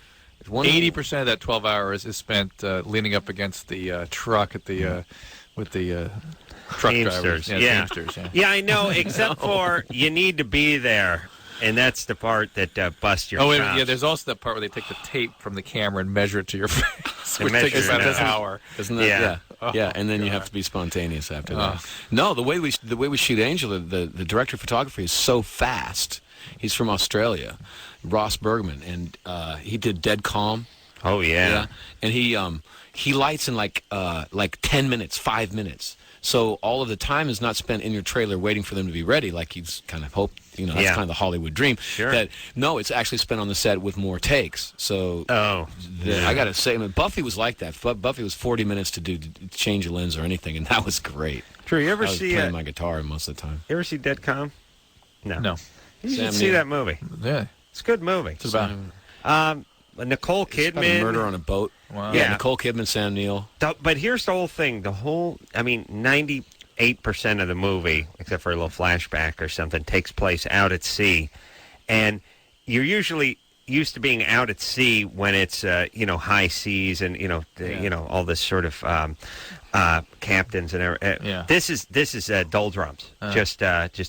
one- 80% of that 12 hours is spent leaning up against the truck at the with the truck drivers. Teamsters. Yeah, Yeah. Teamsters, yeah. Yeah, I know, except for you need to be there, and that's the part that busts your Oh, wait, chops. yeah, there's also that part where they take the tape from the camera and measure it to your face, And which measure takes it about an out. hour. Isn't that? Yeah. Yeah. Oh, Yeah, and then you God. have to be spontaneous after Oh. that. No, the way we shoot Angel, the director of photography is so fast. He's from Australia, Ross Bergman, and he did Dead Calm. Oh, yeah. And he lights in like 10 minutes, 5 minutes. So all of the time is not spent in your trailer waiting for them to be ready, like you've kind of hoped. You know, that's Yeah. kind of the Hollywood dream. Sure. That no, it's actually spent on the set with more takes. So Oh. I got to say, I mean, Buffy was like that. Buffy was 40 minutes to change a lens or anything, and that was great. True, you ever I was see playing my guitar most of the time. you ever see Dead Calm? No. No. You should Sam see Neill. that movie. Yeah. It's a good movie. It's about. Nicole It's about a Kidman. murder on a boat. Wow. Yeah, Yeah. Nicole Kidman, Sam Neill. But here's the whole thing. 98% of the movie, except for a little flashback or something, takes place out at sea. And you're usually used to being out at sea when it's high seas and all this sort of captains and everything. This is doldrums, just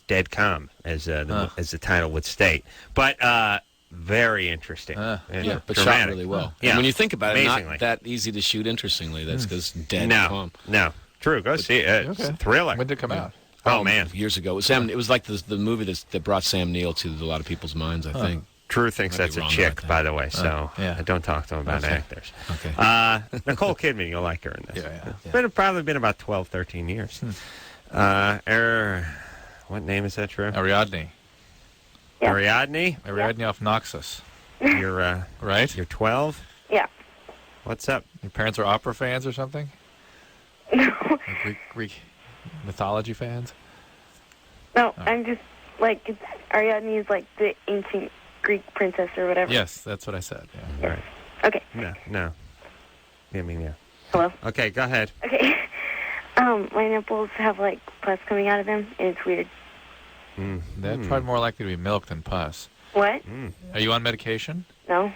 dead calm as the title would state. But very interesting. But dramatic. shot really well. Yeah. And when you think about it, Amazingly. not that easy to shoot. Interestingly, that's because dead calm. No, true. Go see it. It's a thriller. When did it come out? Oh man, years ago. It was like the movie that brought Sam Neill to a lot of people's minds. I think. Drew thinks that's a chick, by the way, so I don't talk to him about actors. Okay. Nicole Kidman, you'll like her in this. Yeah. It's probably been about 12, 13 years. What name is that, Drew? Ariadne. Yeah. Ariadne? Ariadne of Noxus. You're, right? You're 12? Yeah. What's up? Your parents are opera fans or something? No. Like Greek mythology fans? No, I'm just Ariadne is like the ancient Greek princess or whatever. Yes, that's what I said. Yeah. All right. Okay. No. I mean, yeah. Hello? Okay, go ahead. Okay. My nipples have pus coming out of them, and it's weird. That's probably more likely to be milk than pus. What? Are you on medication? No.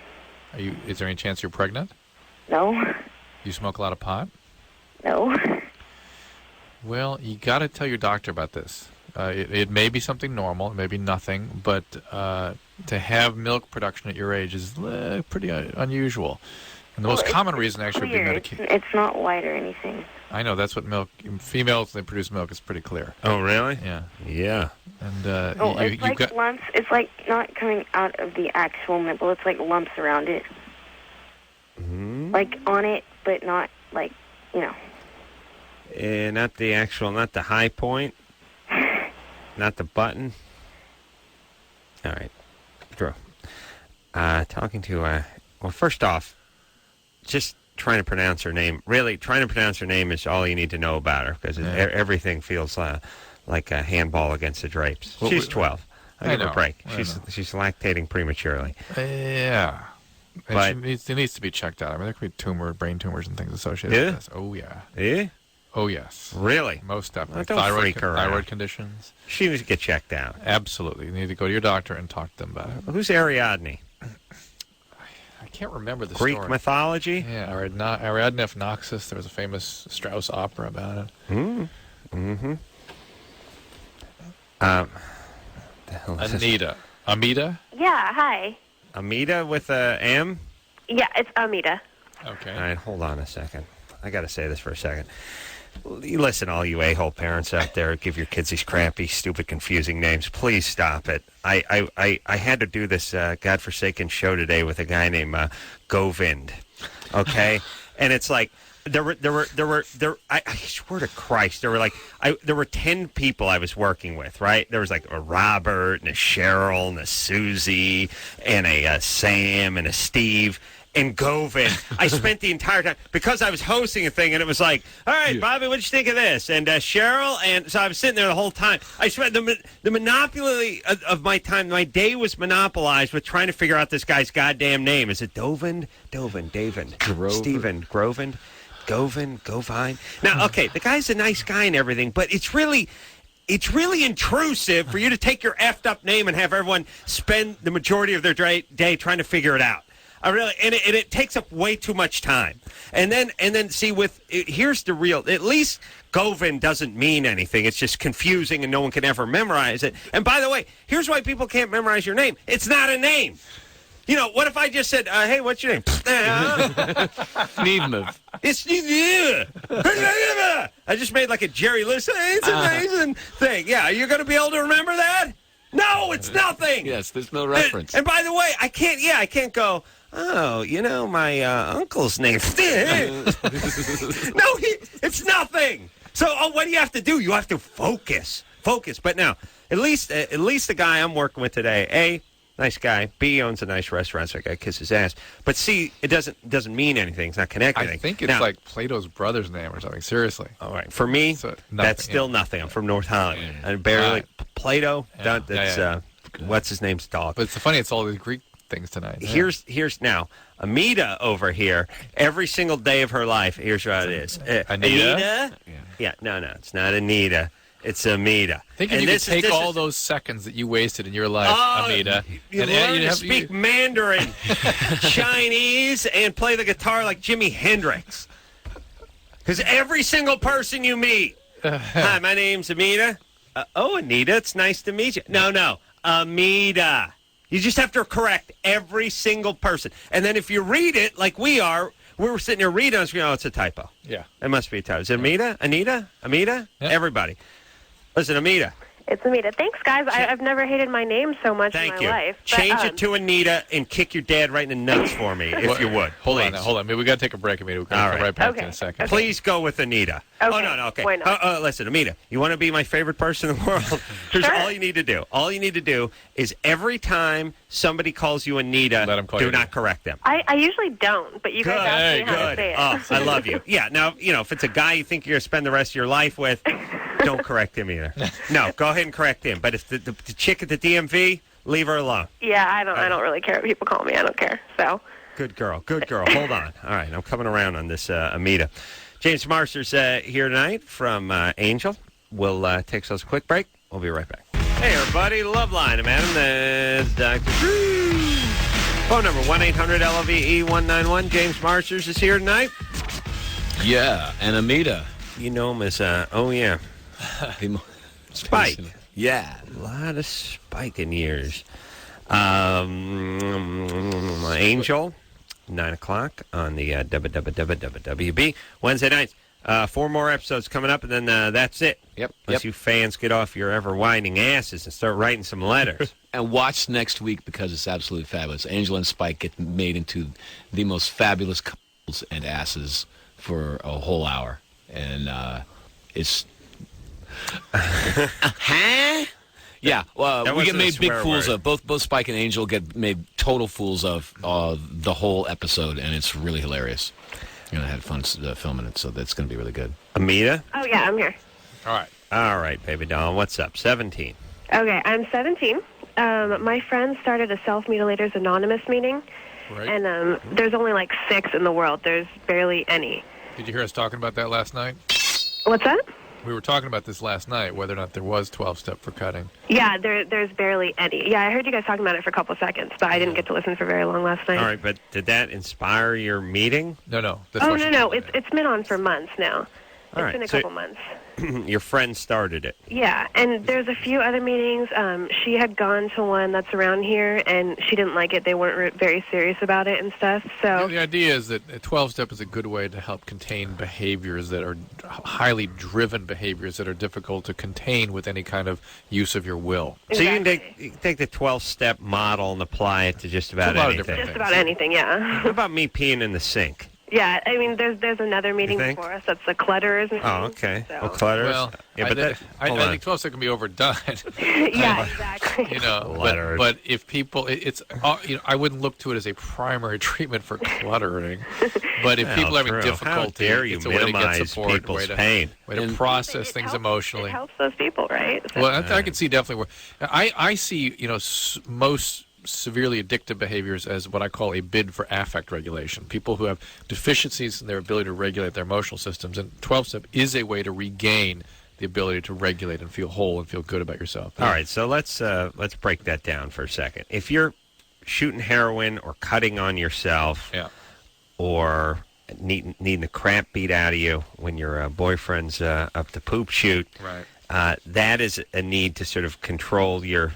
Is there any chance you're pregnant? No. You smoke a lot of pot? No. Well, you got to tell your doctor about this. It may be something normal, it may be nothing, but to have milk production at your age is pretty unusual. And the most common reason actually would be medication. It's not white or anything. I know, that's what milk, females, they produce milk, is pretty clear. Oh, really? Yeah. Yeah. And it's like lumps. It's like not coming out of the actual nipple. It's like lumps around it. Like on it, but not not the high point? Not the button? All right. Drew. Talking to, well, first off, just trying to pronounce her name. Really, trying to pronounce her name is all you need to know about her, because everything feels like a handball against the drapes. She's 12. I'll give her a break. She's lactating prematurely. Yeah. But it needs to be checked out. I mean, there could be brain tumors and things associated with this. Oh, yeah. Yeah? Oh, yes. Really? Most definitely. Don't freak her out. Thyroid conditions. She needs to get checked out. Absolutely. You need to go to your doctor and talk to them about it. Who's Ariadne? I can't remember the Greek story. mythology? Yeah, Ariadne of Noxus. There was a famous Strauss opera about it. Mm-hmm. The hell is Anita. Amita? Yeah, hi. Amita with a M? Yeah, it's Amita. Okay. All right, hold on a second. I got to say this for a second. Listen, all you a-hole parents out there, give your kids these crappy, stupid, confusing names. Please stop it. I had to do this godforsaken show today with a guy named Govind. Okay, and it's like there were I swear to Christ, there were 10 people I was working with. Right, there was like a Robert and a Cheryl and a Susie and a Sam and a Steve. And Govind, I spent the entire time, because I was hosting a thing, and it was like, all right, Bobby, what'd you think of this? And Cheryl, and so I was sitting there the whole time. I spent the monopoly of my time, my day was monopolized with trying to figure out this guy's goddamn name. Is it Dovind? David. Stephen, Grovind, Govind, Govine. Now, okay, the guy's a nice guy and everything, but it's really intrusive for you to take your effed up name and have everyone spend the majority of their day trying to figure it out. It takes up way too much time. And then see, here's the real, at least Govind doesn't mean anything. It's just confusing and no one can ever memorize it. And by the way, here's why people can't memorize your name. It's not a name. You know, what if I just said, hey, what's your name? It's I just made like a Jerry Lewis. It's an amazing thing. Yeah, you're going to be able to remember that? No, it's nothing. Yes, there's no reference. And by the way, I can't go, oh, my uncle's name. No, it's nothing. So what do you have to do? You have to focus. But now, at least the guy I'm working with today, A, nice guy. B, owns a nice restaurant, so I got to kiss his ass. But C, it doesn't mean anything. It's not connected. I think it's like Plato's brother's name or something. Seriously. All right. For me, that's still nothing. I'm from North Hollywood. And barely Plato. That's what's his name's dog. But it's funny. It's all these Greek things tonight. Here's now Amita over here. Every single day of her life. Here's what it is. Anita? Yeah. No, it's not Anita. It's Amita. Think if you could take all those seconds that you wasted in your life, Amita, you and learn you'd to have speak Mandarin, Chinese, and play the guitar like Jimi Hendrix. Because every single person you meet, hi, my name's Amita. Anita, it's nice to meet you. No, Amita. You just have to correct every single person. And then if you read it like we were sitting there reading, it's a typo. Yeah. It must be a typo. Is it Amita? Anita? Amita? Yeah. Everybody. Listen, Amita. It's Amita. Thanks, guys. I've never hated my name so much in my life. Change it to Anita and kick your dad right in the nuts for me, if you would. Hold on. We got to take a break, Amita. We'll come right back in a second. Okay. Please go with Anita. Okay. Oh, no, okay. Why not? Listen, Amita, you want to be my favorite person in the world? Here's Sure. all you need to do. All you need to do is every time somebody calls you Anita, do not correct them. I usually don't, but you guys asked me how to say it. Oh, I love you. Yeah, now, if it's a guy you think you're going to spend the rest of your life with, don't correct him either. No, go ahead and correct him. But if the chick at the DMV, leave her alone. Yeah, I don't really care what people call me. I don't care. So. Good girl. Hold on. All right, I'm coming around on this Amita. James Marsters here tonight from Angel. We'll take us a quick break. We'll be right back. Hey, everybody. Loveline. I'm Adam. That's Dr. Drew. Phone number 1-800-LOVE-191. James Marsters is here tonight. Yeah, and Amita. You know him as, Spike. Yeah. A lot of Spike in years. Angel, 9 o'clock on the WB. Wednesday nights. 4 more episodes coming up, and then that's it. Yep. Unless you fans get off your ever-whining asses and start writing some letters. And watch next week because it's absolutely fabulous. Angel and Spike get made into the most fabulous couples and asses for a whole hour. And it's... Huh? Yeah, we get made big fools of. Both Spike and Angel get made total fools of the whole episode, and it's really hilarious. I had fun filming it, so that's going to be really good. Amita? Oh, yeah, I'm here. All right, baby doll. What's up? 17. Okay, I'm 17. My friend started a Self-Mutilators Anonymous meeting, and there's only like 6 in the world. There's barely any. Did you hear us talking about that last night? What's that? We were talking about this last night, whether or not there was 12-step for cutting. Yeah, there's barely any. Yeah, I heard you guys talking about it for a couple of seconds, but I didn't get to listen for very long last night. All right, but did that inspire your meeting? No. No. It's been on for months now. It's been a couple months. Your friend started it. Yeah, and there's a few other meetings. She had gone to one that's around here, and she didn't like it. They weren't very serious about it and stuff. So the idea is that a 12-step is a good way to help contain behaviors that are highly driven behaviors that are difficult to contain with any kind of use of your will. Exactly. So you can take the 12-step model and apply it to just about anything. Just about anything, yeah. What about me peeing in the sink? Yeah, I mean, there's another meeting before us. That's the clutterers. Oh, okay. So. Well, clutters. Well, yeah, I think 12-step can be overdone. Yeah, exactly. But if people, it's I wouldn't look to it as a primary treatment for cluttering. But if people are having difficulty, it's a way to get support, way to process things emotionally. It helps those people, right? So. Well, I can see definitely where I see most severely addictive behaviors as what I call a bid for affect regulation. People who have deficiencies in their ability to regulate their emotional systems, and 12-step is a way to regain the ability to regulate and feel whole and feel good about yourself. All right, so let's break that down for a second. If you're shooting heroin or cutting on yourself, or needing the crap beat out of you when your boyfriend's up the poop chute, that is a need to sort of control your.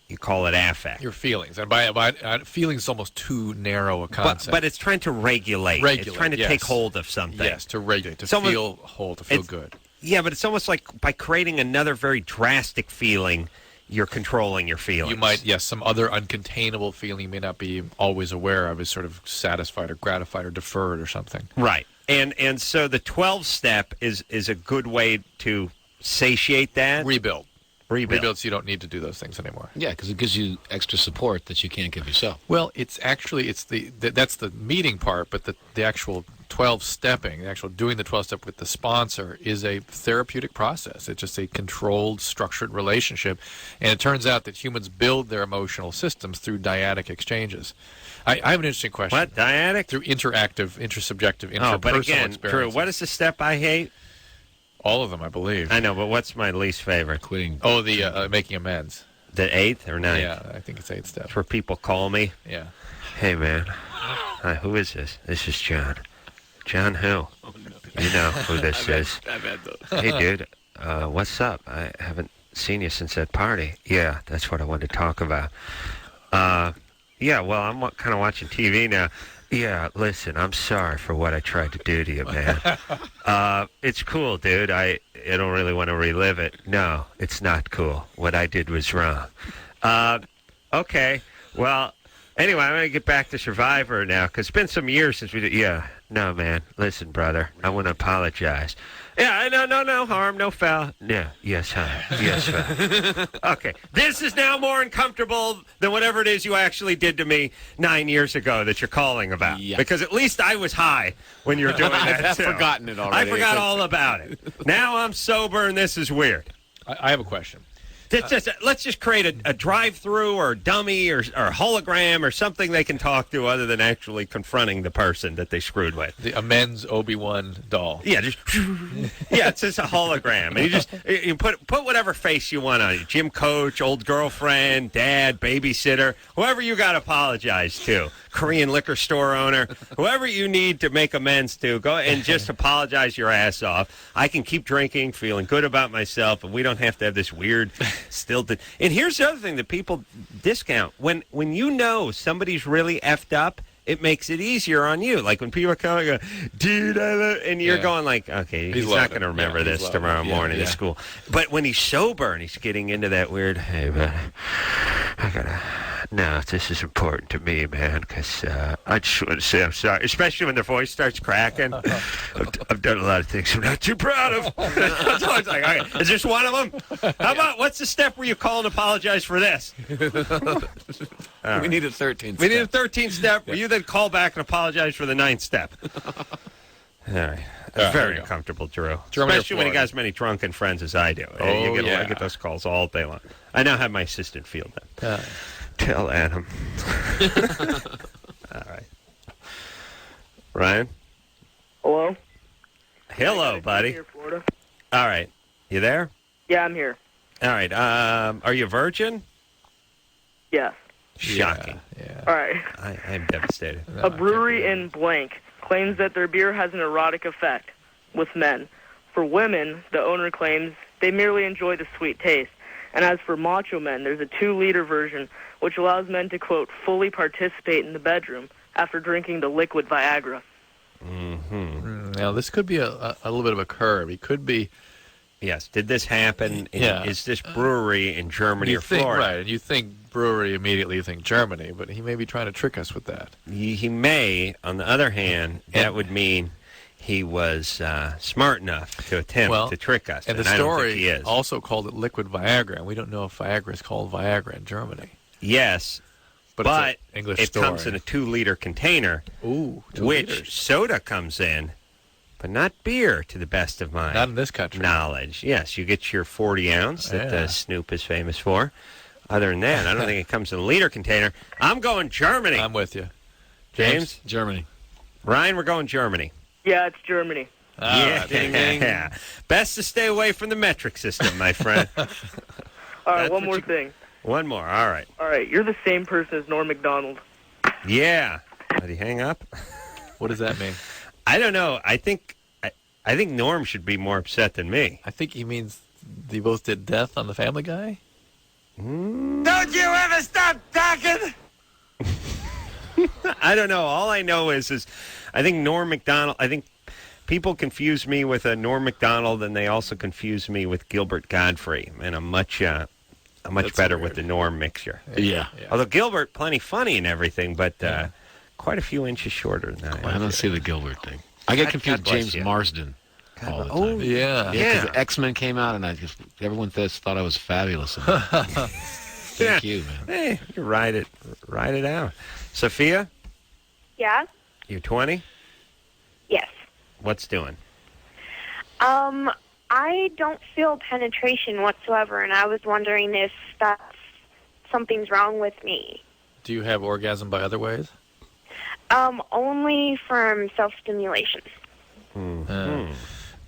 You call it affect. Your feelings. And by feelings is almost too narrow a concept. But it's trying to regulate. It's trying to take hold of something. Yes, to regulate, to feel whole, to feel good. Yeah, but it's almost like by creating another very drastic feeling, you're controlling your feelings. You might, some other uncontainable feeling you may not be always aware of is sort of satisfied or gratified or deferred or something. Right. And so the 12-step is a good way to satiate that. Rebuild so you don't need to do those things anymore. Yeah, because it gives you extra support that you can't give yourself. Well, it's that's the meeting part, but the actual 12-stepping, the actual doing the 12-step with the sponsor is a therapeutic process. It's just a controlled, structured relationship, and it turns out that humans build their emotional systems through dyadic exchanges. I have an interesting question. What, dyadic? Through interactive, intersubjective, interpersonal but again, experiences. Drew, what is the step I hate? All of them, I believe. I know, but what's my least favorite? Quitting. Oh, the making amends. The 8th or 9th? Yeah, I think it's 8th step. That's where people call me. Yeah. Hey, man. Hi, who is this? This is John. John who? Oh, no. You know who this is. I've had those. Hey, dude. What's up? I haven't seen you since that party. Yeah, that's what I wanted to talk about. Yeah, well, I'm kind of watching TV now. Yeah, listen, I'm sorry for what I tried to do to you, man. It's cool, dude. I don't really want to relive it. No, it's not cool. What I did was wrong. Okay. Well, anyway, I'm going to get back to Survivor now, because it's been some years since we did. Yeah. No, man. Listen, brother. I want to apologize. Yeah, no harm, no foul. Yeah, yes, huh? Yes, foul. Okay. This is now more uncomfortable than whatever it is you actually did to me 9 years ago that you're calling about. Yeah. Because at least I was high when you were doing that, I've too. forgotten it already. I forgot all about it. Now I'm sober, and this is weird. I have a question. Let's just create a drive-through or a dummy or hologram or something they can talk to other than actually confronting the person that they screwed with. The amends Obi-Wan doll. Yeah, it's just a hologram, and you put whatever face you want on it. Gym coach, old girlfriend, dad, babysitter, whoever you got to apologize to. Korean liquor store owner, whoever you need to make amends to, go and just apologize your ass off. I can keep drinking, feeling good about myself, and we don't have to have this weird stilted. And here's the other thing that people discount. When you know somebody's really effed up, it makes it easier on you. Like when people come and go, dude, and you're going like, okay, he's not going to remember this tomorrow morning at school. But when he's sober and he's getting into that weird, hey, man, no, this is important to me, man, because I just want to say I'm sorry, especially when their voice starts cracking. I've done a lot of things I'm not too proud of. It's always like, okay, is this one of them? How about, what's the step where you call and apologize for this? We need a 13th step. We need a 13th step where you then call back and apologize for the 9th step. All right. That's very uncomfortable, Drew. Germany Especially when you got as many drunken friends as I do. I get those calls all day long. I now have my assistant field them. Tell Adam. All right. Ryan? Hello? Hello, buddy. Here, Florida. All right. You there? Yeah, I'm here. All right. Are you a virgin? Yes. Shocking. Yeah. All right. I'm devastated. A brewery in blank claims that their beer has an erotic effect with men. For women, the owner claims they merely enjoy the sweet taste. And as for macho men, there's a 2-liter version which allows men to, quote, fully participate in the bedroom after drinking the liquid Viagra. Mm-hmm. Now, this could be a little bit of a curve. He could be... Yes. Did this happen? Is this brewery in Germany or Florida? Right, and you think brewery, immediately you think Germany, but he may be trying to trick us with that. He may. On the other hand, that would mean he was smart enough to attempt to trick us. And the I don't think he story is. also called it liquid Viagra, and we don't know if Viagra is called Viagra in Germany. Yes, but it's an English it story. comes in a 2-liter container, Ooh, 2 which liters. soda comes in, but not beer, to the best of my Not in this country. knowledge. Yes, you get your 40-ounce that Snoop is famous for. Other than that, I don't think it comes in a liter container. I'm going Germany. I'm with you. James? Germany. Ryan, we're going Germany. Yeah, it's Germany. Yeah. Ding, ding. Best to stay away from the metric system, my friend. All right, That's one what more you- thing. One more. All right. All right, you're the same person as Norm Macdonald. Yeah. Did he hang up? What does that mean? I don't know. I think Norm should be more upset than me. I think he means they both did Death on the Family Guy. Don't you ever stop talking? I don't know. All I know is I think Norm Macdonald. I think people confuse me with a Norm Macdonald, and they also confuse me with Gilbert Godfrey. And I'm much better with the Norm mixture. Yeah. Although Gilbert, plenty funny and everything, but quite a few inches shorter than that. I don't see the Gilbert thing. I get confused with God bless James you. Marsden all the time. Oh, Yeah. Yeah, because X-Men came out, and everyone thought I was fabulous. Thank you, man. Hey, you ride it out. Sophia, Yeah? you're 20. Yes. What's doing? I don't feel penetration whatsoever, and I was wondering if something's wrong with me. Do you have orgasm by other ways? Only from self-stimulation.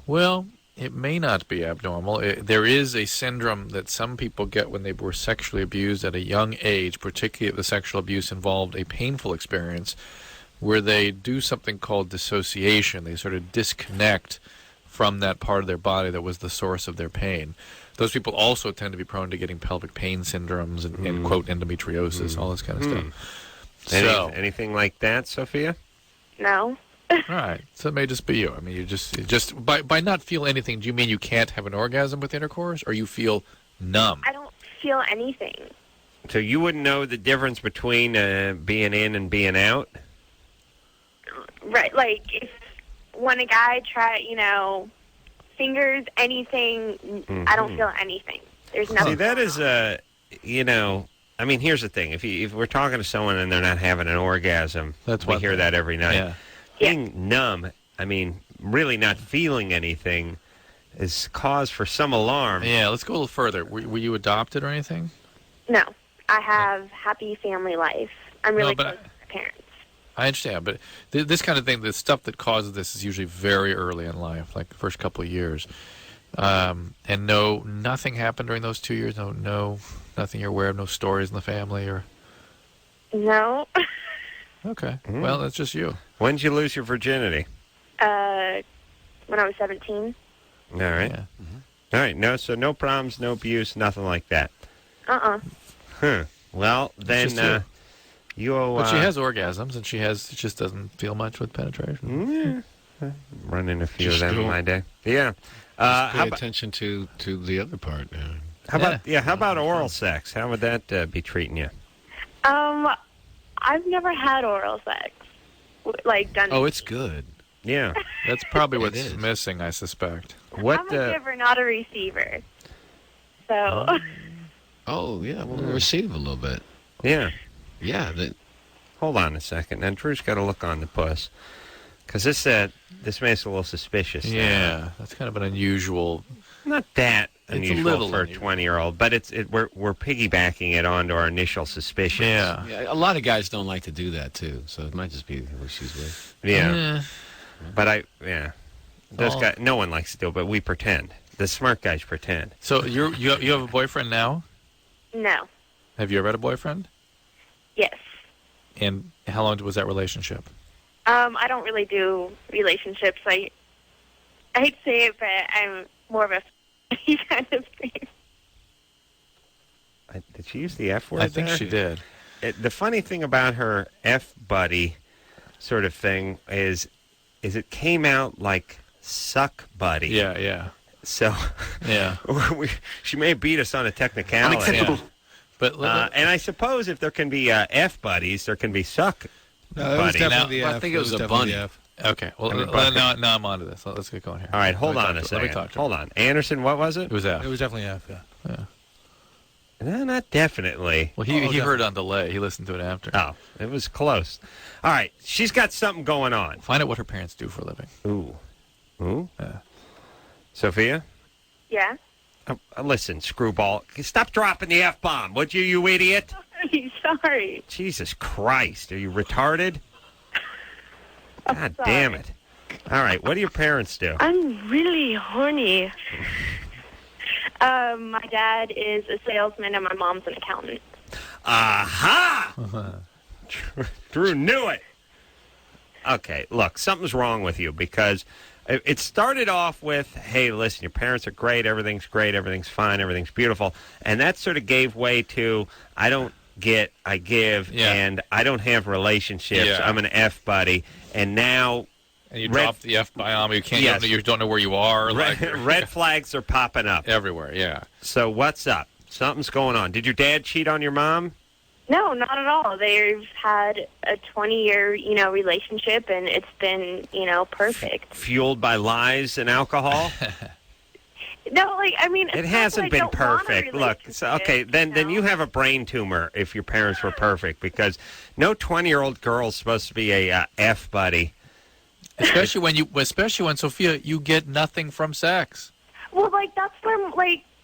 Well, It may not be abnormal. There is a syndrome that some people get when they were sexually abused at a young age, particularly if the sexual abuse involved a painful experience, where they do something called dissociation. They sort of disconnect from that part of their body that was the source of their pain. Those people also tend to be prone to getting pelvic pain syndromes and quote, endometriosis, all this kind of stuff. Anything like that, Sophia? No. All right. So it may just be you. I mean, you just by not feel anything, do you mean you can't have an orgasm with intercourse, or you feel numb? I don't feel anything. So you wouldn't know the difference between being in and being out? Right, like when a guy fingers anything, I don't feel anything. There's nothing. See, that is I mean, here's the thing. If we're talking to someone and they're not having an orgasm, we hear that every night. Yeah. Being numb, I mean, really not feeling anything is cause for some alarm. Yeah, let's go a little further. Were you adopted or anything? No, I have happy family life. I'm really close to my parents. I understand, but this kind of thing, the stuff that causes this is usually very early in life, like the first couple of years. And nothing happened during those 2 years? Nothing you're aware of? No stories in the family? Or No. Okay. Well, that's just you. When did you lose your virginity? When I was 17. All right. Yeah. All right. No problems, no abuse, nothing like that. Uh-uh. Well, then But she has orgasms, and she just doesn't feel much with penetration. Run into a few Just of them in go- my day. Yeah. Pay attention to the other part. How about oral sex? How would that be treating you? I've never had oral sex, like done. Oh, it's good. Yeah. That's probably what's is. missing, I suspect. I'm a giver, not a receiver. So. Oh, yeah. We'll receive a little bit. Yeah. Yeah. Hold on a second. Now, Drew's got to look on the puss. Because this makes it a little suspicious. Yeah, that's kind of an unusual. Not that unusual a little for a unusual. 20-year-old, but we're piggybacking it onto our initial suspicions. Yeah. A lot of guys don't like to do that, too. So it might just be who she's with. Yeah. But those guys, no one likes to do it, but we pretend. The smart guys pretend. So you have a boyfriend now? No. Have you ever had a boyfriend? Yes. And how long was that relationship? I don't really do relationships. I hate to say it, but I'm more of a kind of thing. Did she use the F word? I think there? she did. The funny thing about her F buddy sort of thing is it came out like suck buddy. Yeah. So Yeah. she may beat us on a technicality. Unacceptable. But and I suppose if there can be F buddies, there can be suck No, it was buddy. definitely the I F. think it was a definitely bunny. the F. okay. Well, I mean, now I'm onto this. Let's get going here. All right, hold on a Let me second. talk to her. Hold on. Anderson, what was it? It was F. It was definitely F, yeah. No, not definitely. Well, he heard on delay. He listened to it after. Oh, it was close. All right, she's got something going on. Find out what her parents do for a living. Ooh. Yeah. Sophia? Yeah. Listen, screwball. Stop dropping the F-bomb, would you idiot? Sorry. Jesus Christ, are you retarded? God sorry. damn it. All right, what do your parents do? I'm really horny. My dad is a salesman and my mom's an accountant. Aha! Drew knew it. Okay, look, something's wrong with you because it started off with, hey, listen, your parents are great, everything's fine, everything's beautiful. And that sort of gave way to, I don't get, I give, and I don't have relationships. Yeah. I'm an F buddy. And now... And you drop the F bomb. You can't. You don't know where you are. Red flags are popping up everywhere. Yeah. So what's up? Something's going on. Did your dad cheat on your mom? No, not at all. They've had a 20-year, relationship, and it's been, perfect. Fueled by lies and alcohol? No, it hasn't been perfect. Look, then you have a brain tumor if your parents were perfect, because no 20-year-old girl's supposed to be a F buddy. Especially when Sophia, you get nothing from sex. Well,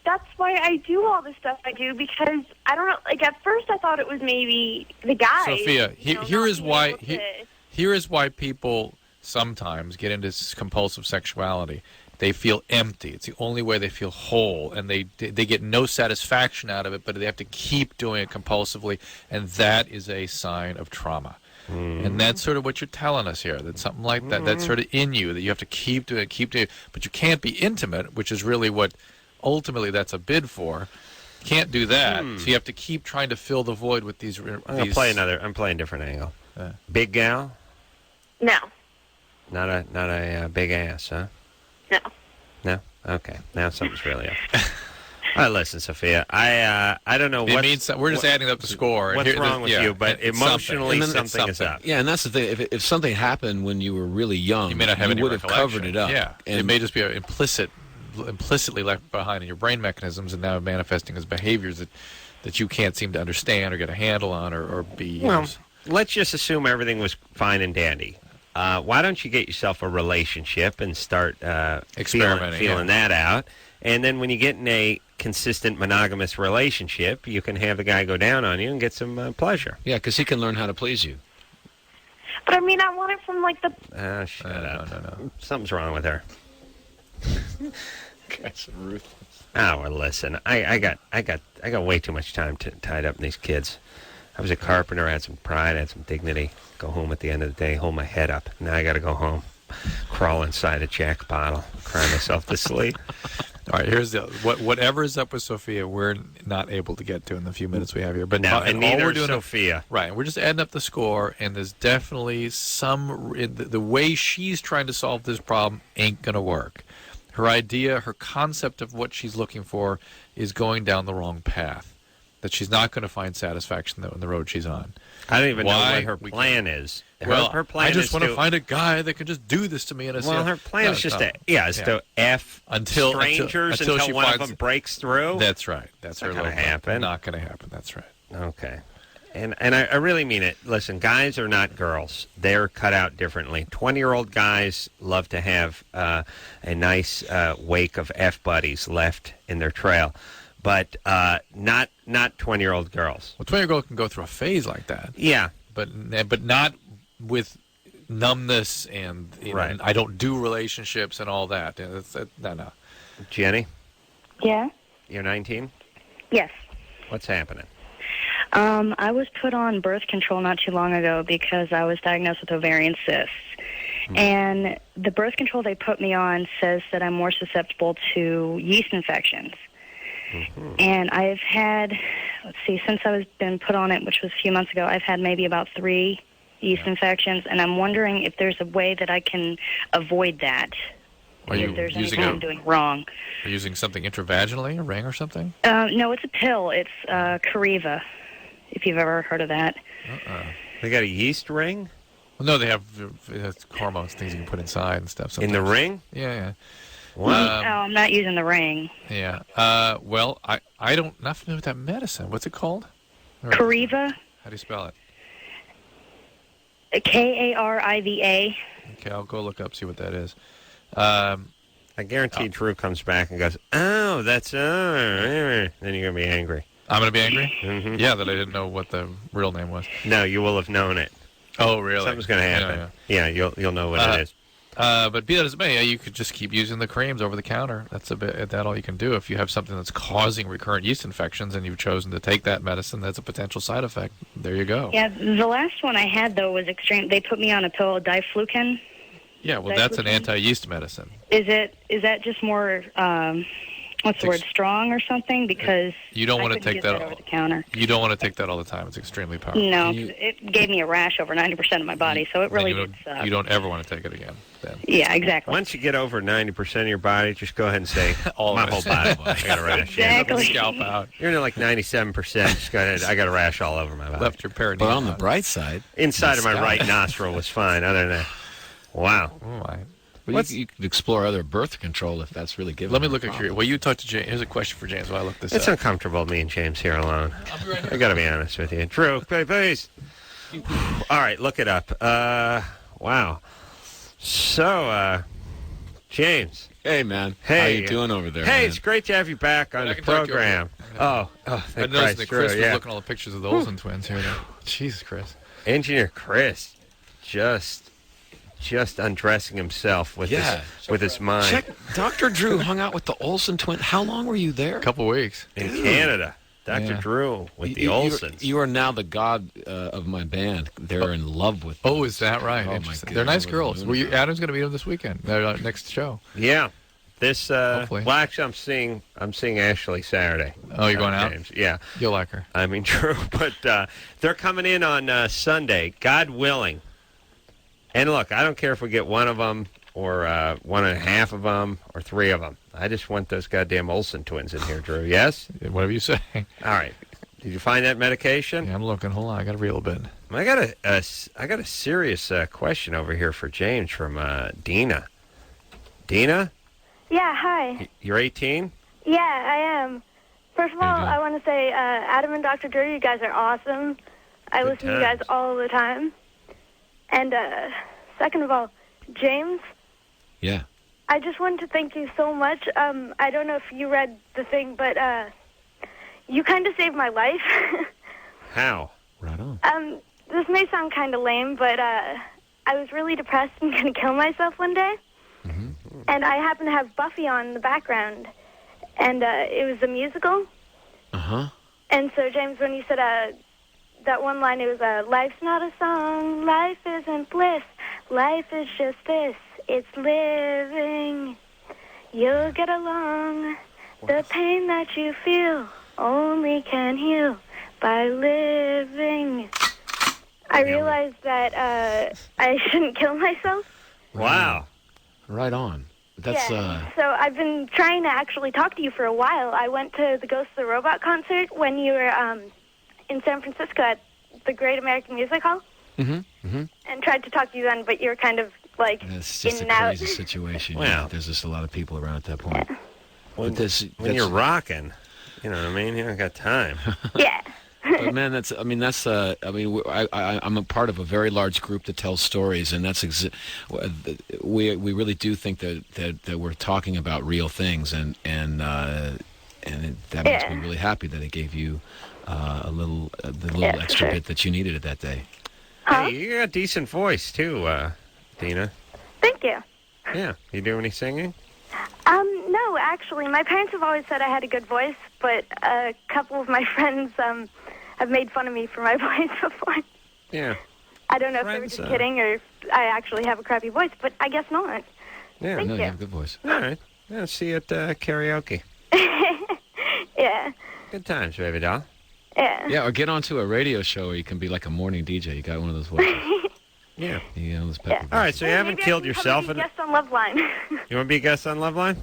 that's why I do all the stuff I do, because I don't know. At first I thought it was maybe the guy. Sophia, here is why people sometimes get into compulsive sexuality. They feel empty. It's the only way they feel whole, and they get no satisfaction out of it, but they have to keep doing it compulsively, and that is a sign of trauma. And that's sort of what you're telling us here, that something like that, that's sort of in you, that you have to keep doing it, but you can't be intimate, which is really what ultimately that's a bid for. You can't do that, so you have to keep trying to fill the void with these... I'm playing a different angle. Big gal? No. Not a big ass, huh? No. No? Okay. Now something's really up. All right, listen, Sophia. I don't know what... We're just adding up the score. What's wrong with you, but emotionally something is up. Yeah, and that's the thing. If something happened when you were really young, you may not have any would have covered it up. Yeah, and it may just be implicitly left behind in your brain mechanisms and now manifesting as behaviors that you can't seem to understand or get a handle on or be... Well, let's just assume everything was fine and dandy. Why don't you get yourself a relationship and start feeling that out? And then when you get in a consistent monogamous relationship, you can have the guy go down on you and get some pleasure. Yeah, because he can learn how to please you. But I mean, I want it from like the... Shut up. No. Something's wrong with her. That's ruthless. Oh, well, listen. I got way too much time tied up in these kids. I was a carpenter. I had some pride. I had some dignity. Go home at the end of the day, hold my head up. Now I got to go home, crawl inside a Jack bottle, cry myself to sleep. All right, here's the whatever's up with Sophia, we're not able to get to in the few minutes we have here. But no, and neither we're doing Sophia. Right, we're just adding up the score, and there's definitely the way she's trying to solve this problem ain't going to work. Her concept of what she's looking for is going down the wrong path. That she's not going to find satisfaction in the road she's on. I don't even know what her plan is. Her plan I just is want to find a guy that can just do this to me. Her plan is just to F strangers until one of them breaks through. That's right. That's not going to happen. Not going to happen. That's right. Okay. And I really mean it. Listen, guys are not girls. They're cut out differently. 20-year-old guys love to have a nice wake of F buddies left in their trail. But not 20-year-old girls. Well, 20-year-old girl can go through a phase like that. Yeah, but not with numbness and right. And I don't do relationships and all that. No. Jenny? Yeah? You're 19? Yes. What's happening? I was put on birth control not too long ago because I was diagnosed with ovarian cysts. And the birth control they put me on says that I'm more susceptible to yeast infections. And I've had, since I was been put on it, which was a few months ago, I've had maybe about 3 yeast infections, and I'm wondering if there's a way that I can avoid that. If there's anything I'm doing wrong. Are you using something intravaginally, a ring or something? No, it's a pill. It's Carolla, if you've ever heard of that. They got a yeast ring? Well, no, they have hormones, things you can put inside and stuff. Sometimes. In the ring? Yeah. I'm not using the ring. Yeah. Well, I don't not familiar with that medicine. What's it called? Carolla. How do you spell it? Kariva. Okay, I'll go look up, see what that is. I guarantee Drew comes back and goes, "Oh, that's then you're gonna be angry." I'm gonna be angry. Mm-hmm. Yeah, that I didn't know what the real name was. No, you will have known it. Oh, really? Something's gonna happen. Yeah, you'll know what it is. But be that as it may, you could just keep using the creams over the counter. That's all you can do. If you have something that's causing recurrent yeast infections and you've chosen to take that medicine, that's a potential side effect. There you go. Yeah, the last one I had, though, was extreme. They put me on a pill, diflucan. Yeah, well, that's an anti-yeast medicine. Is that just more, what's the word, strong or something? Because you don't want to take that over the counter. You don't want to take that all the time. It's extremely powerful. No, it gave me a rash over 90% of my body, so it really did suck. You don't ever want to take it again. Then. Yeah, exactly. Once you get over 90% of your body, just go ahead and say, my whole body. I got a rash. Exactly. Scalp out. You're in like 97%. Just go ahead. I got a rash all over my body. Left your perineum. But on the bright side, inside of my right nostril was fine. Other than that, wow. Oh my. But you could explore other birth control if that's really given. Let me look at your. Well, you talk to James. Here's a question for James while I look this up. It's uncomfortable, me and James here alone. I'll be right here. I got to be honest with you. Drew, please. All right, look it up. Wow. So, James. Hey, man. Hey. How you doing over there? Hey, man? it's great to have you back on the program. Oh, I noticed that Chris was looking at all the pictures of the Olsen twins here. Jesus, Chris. Engineer Chris, just just undressing himself with his mind. Check. Dr. Drew hung out with the Olsen twins. How long were you there? A couple weeks. In Canada. Dr. Drew with the Olsens. You are now the god of my band. They're in love with them. Oh, is that right? Oh, my God. They're nice girls. Adam's going to meet them this weekend. Their next show. Yeah. This Hopefully. well, actually, I'm seeing Ashley Saturday. Oh, you're going out? James. Yeah, you'll like her. I mean, true, but they're coming in on Sunday, God willing. And look, I don't care if we get one of them or one and a half of them or three of them. I just want those goddamn Olsen twins in here, Drew. Yes? Whatever you say. All right. Did you find that medication? Yeah, I'm looking. Hold on, I got to reel a bit. I got a serious question over here for James from Dina. Dina? Yeah, hi. You're 18? Yeah, I am. First of all, I want to say, Adam and Dr. Drew, you guys are awesome. I listen to you guys all the time. And second of all, James? Yeah. I just wanted to thank you so much. I don't know if you read the thing, but you kind of saved my life. How? Right on. This may sound kind of lame, but I was really depressed and going to kill myself one day. Mm-hmm. And I happened to have Buffy on in the background. And it was a musical. Uh-huh. And so, James, when you said that one line, it was, life's not a song, life isn't bliss, life is just this, it's living. You'll get along. The pain that you feel only can heal by living. I realized that I shouldn't kill myself. Wow. Right on. That's So I've been trying to actually talk to you for a while. I went to the Ghost of the Robot concert when you were in San Francisco at the Great American Music Hall. And tried to talk to you then, but you were kind of like it's just in a and crazy out. situation. Wow. Yeah, there's just a lot of people around at that point. When, But when you're rocking, you know what I mean? You don't got time. Yeah. But man, I'm a part of a very large group that tells stories, and we really do think that we're talking about real things, and that makes me really happy that it gave you the little extra bit that you needed at that day. Hey, you got a decent voice too, Dina. Thank you. Yeah, you do any singing? No, actually, my parents have always said I had a good voice, but a couple of my friends have made fun of me for my voice before. Yeah. I don't know if they were just kidding or if I actually have a crappy voice, but I guess not. Yeah, Thank you. You have a good voice. All right. Yeah, see you at karaoke. Yeah. Good times, baby doll. Yeah. Yeah, or get onto a radio show where you can be like a morning DJ. You got one of those voices. Yeah. You know, those pepper All right, so you haven't killed yourself. Maybe I can come be a guest on Loveline. You want to be a guest on Loveline?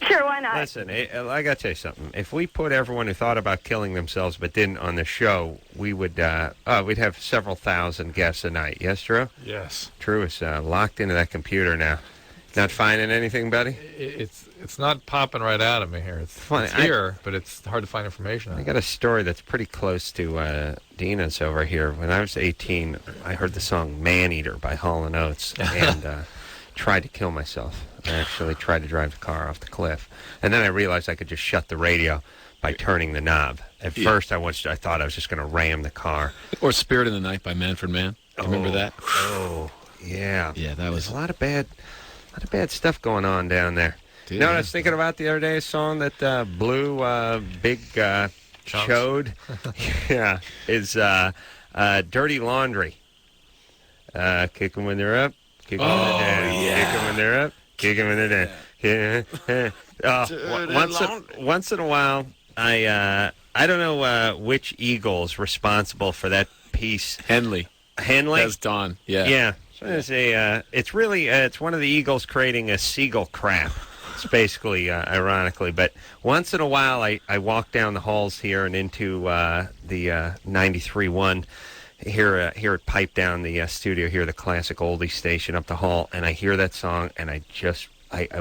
Sure, why not? Listen, I got to tell you something. If we put everyone who thought about killing themselves but didn't on the show, we would we'd have several thousand guests a night. Yes, Drew? Yes. Drew is locked into that computer now. Not finding anything, buddy? It's not popping right out of me here. It's funny. It's here, but it's hard to find information on I it. got a story that's pretty close to Dina's over here. When I was 18, I heard the song Man-Eater by Hall & Oates and tried to kill myself. I actually tried to drive the car off the cliff. And then I realized I could just shut the radio by turning the knob. At first, I thought I was just going to ram the car. Or Spirit in the Night by Manfred Mann. Remember that? Oh, yeah. Yeah, that was a lot of bad stuff going on down there. Dude, You know what I was thinking about the other day? A song that blew Big Chode. Yeah, is Dirty Laundry. Kick 'em when they're up. Kick 'em when they're down. Kick 'em when they're up. Kick 'em when they're down. Once in a while, I don't know which Eagle's responsible for that piece. Henley. That's Don. Yeah. Yeah. So it's really it's one of the Eagles creating a seagull crap. It's basically, ironically, but once in a while I walk down the halls here and into the 93.1. Hear it pipe down the studio here, the classic oldie station up the hall, and I hear that song, and I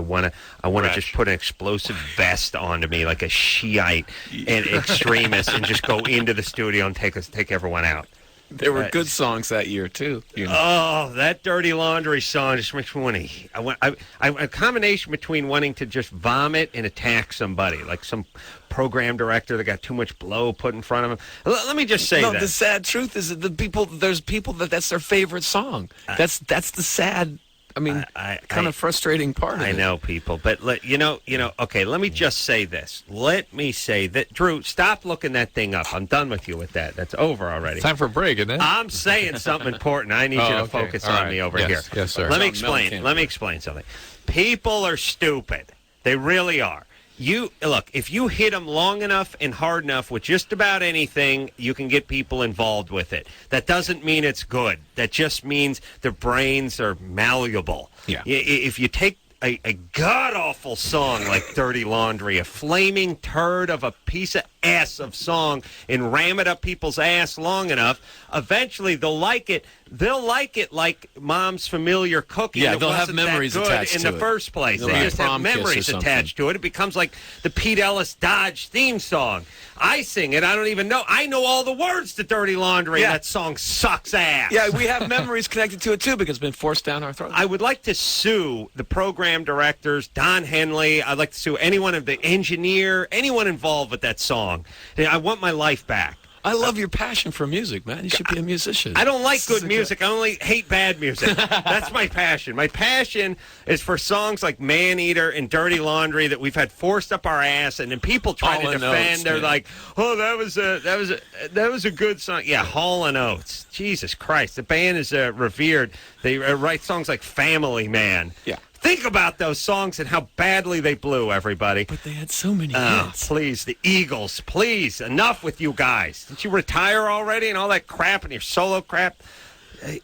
want to just put an explosive vest onto me like a Shiite and extremist, and just go into the studio and take everyone out. There were good songs that year too. You know? Oh, that Dirty Laundry song just makes me want to. A combination between wanting to just vomit and attack somebody, like some program director that got too much blow put in front of him. Let me just say that. The sad truth is that there's people that's their favorite song. That's the sad I mean, kind of frustrating part of it. I know, people, but okay, let me just say this. Let me say that, Drew, stop looking that thing up. I'm done with you with that. That's over already. Time for a break, isn't it? I'm saying something important. I need you to focus on me over here. Yes, sir. Let me explain something. People are stupid. They really are. Look, if you hit them long enough and hard enough with just about anything, you can get people involved with it. That doesn't mean it's good. That just means their brains are malleable. Yeah. If you take a god-awful song like Dirty Laundry, a flaming turd of a piece of ass of song, and ram it up people's ass long enough, eventually they'll like it. They'll like it like Mom's familiar cooking. Yeah, they'll have memories attached to it in the first place. They'll They have just have prom kiss memories or attached to it. It becomes like the Pete Ellis Dodge theme song. I sing it. I don't even know. I know all the words to Dirty Laundry. Yeah. That song sucks ass. Yeah, we have memories connected to it, too, because it's been forced down our throats. I would like to sue the program directors, Don Henley. I'd like to sue anyone of the engineer, anyone involved with that song. I want my life back. I love your passion for music, man. You should be a musician. I don't like good music. I only hate bad music. That's my passion. My passion is for songs like Man-Eater and Dirty Laundry that we've had forced up our ass, and then people try to defend. They're like, "Oh, that was a good song." Yeah, Hall & Oates. Jesus Christ, the band is revered. They write songs like Family Man. Yeah. Think about those songs and how badly they blew, everybody. But they had so many hits. Please, the Eagles, please, enough with you guys. Didn't you retire already and all that crap and your solo crap?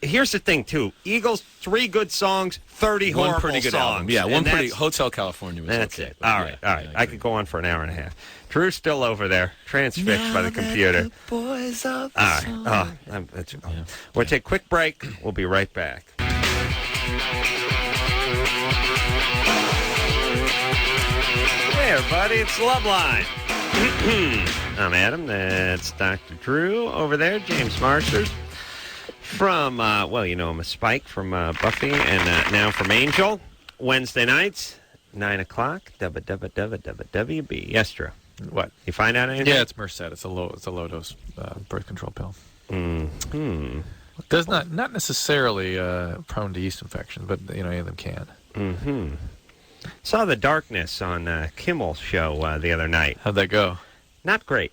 Here's the thing, too. Eagles, 3 good songs, 30 horrible one pretty good songs. album. Yeah, one pretty. Hotel California was That's okay. it. All right. I could go on for an hour and a half. Drew's still over there, transfixed by the computer. The boys of the all right. We'll take a quick break. We'll be right back. Hey, everybody, it's Loveline. I'm Adam. That's Dr. Drew over there, James Marsters. From, you know him as Spike from Buffy, and now from Angel. Wednesday nights, 9 o'clock, WB. Yes, Drew. What? You find out anything? Yeah, it's Merced. It's a low dose birth control pill. Mm-hmm. Does not necessarily prone to yeast infections, but any of them can. Mm-hmm. Saw The Darkness on Kimmel's show the other night. How'd that go? Not great.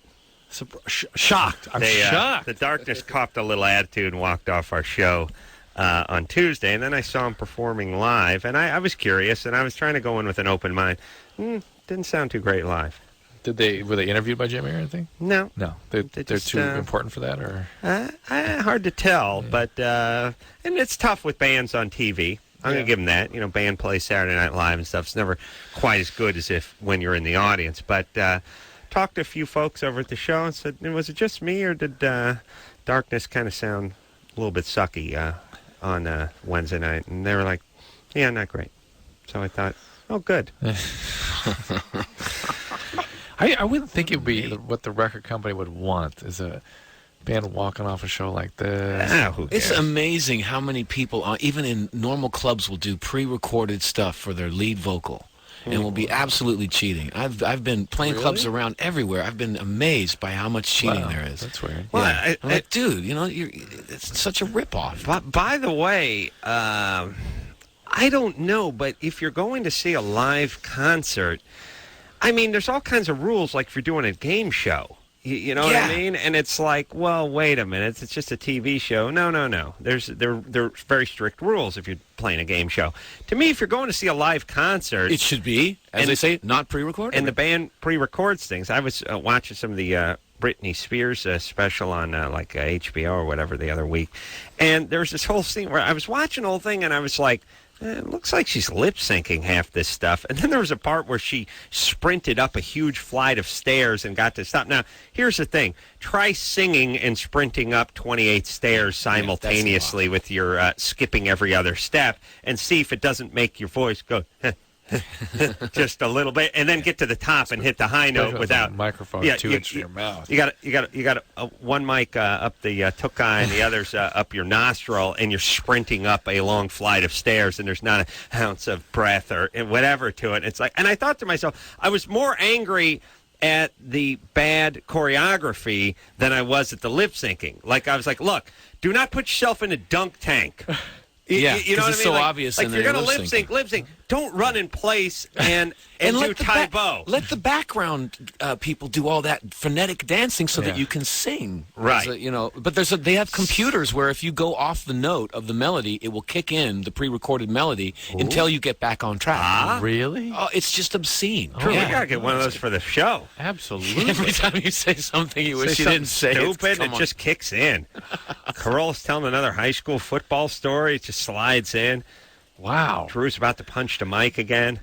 Shocked. I'm shocked. The Darkness copped a little attitude and walked off our show on Tuesday, and then I saw him performing live, and I was curious, and I was trying to go in with an open mind. Didn't sound too great live. Were they interviewed by Jimmy or anything? No. They're too important for that, or hard to tell, but and it's tough with bands on TV. I'm going to give them that. Band plays Saturday Night Live and stuff. It's never quite as good as if when you're in the audience. But talked to a few folks over at the show and said, was it just me or did Darkness kind of sound a little bit sucky on Wednesday night? And they were like, yeah, not great. So I thought, oh, good. I wouldn't think it would be what the record company would want is a band walking off a show like this. Who cares? It's amazing how many people, even in normal clubs, will do pre-recorded stuff for their lead vocal, and will be absolutely cheating. I've been playing clubs around everywhere. I've been amazed by how much cheating there is. That's weird. Well, yeah. I'm like, dude, it's such a ripoff. By the way, I don't know, but if you're going to see a live concert, I mean, there's all kinds of rules, like if you're doing a game show. You know what I mean? And it's like, well, wait a minute. It's just a TV show. No. There are very strict rules if you're playing a game show. To me, if you're going to see a live concert... It should be, as they say, not pre-recorded. And the band pre-records things. I was watching some of the Britney Spears special on HBO or whatever the other week. And there was this whole scene where I was watching the whole thing and I was like, it looks like she's lip-syncing half this stuff. And then there was a part where she sprinted up a huge flight of stairs and got to stop. Now, here's the thing. Try singing and sprinting up 28 stairs simultaneously with your skipping every other step and see if it doesn't make your voice go... just a little bit, and then get to the top and hit the high note without microphone 2 inches in your mouth. You got one mic up the tuchai and the others up your nostril, and you're sprinting up a long flight of stairs, and there's not an ounce of breath or whatever to it. It's like, and I thought to myself, I was more angry at the bad choreography than I was at the lip syncing. Like I was like, look, do not put yourself in a dunk tank. Yeah, you know what I mean? it's so like, obvious. Like, and you're they're going to lip sync. Don't run in place and do Tai Bo. Let the background people do all that phonetic dancing so that you can sing. Right. But they have computers where if you go off the note of the melody, it will kick in the pre-recorded melody until you get back on track. Ah, really? Oh, it's just obscene. True, we got to get one of those for the show. Absolutely. Every time you say something you wish you didn't say, stupid, it just kicks in. Carolla's telling another high school football story. It just slides in. Wow. Drew's about to punch the mic again.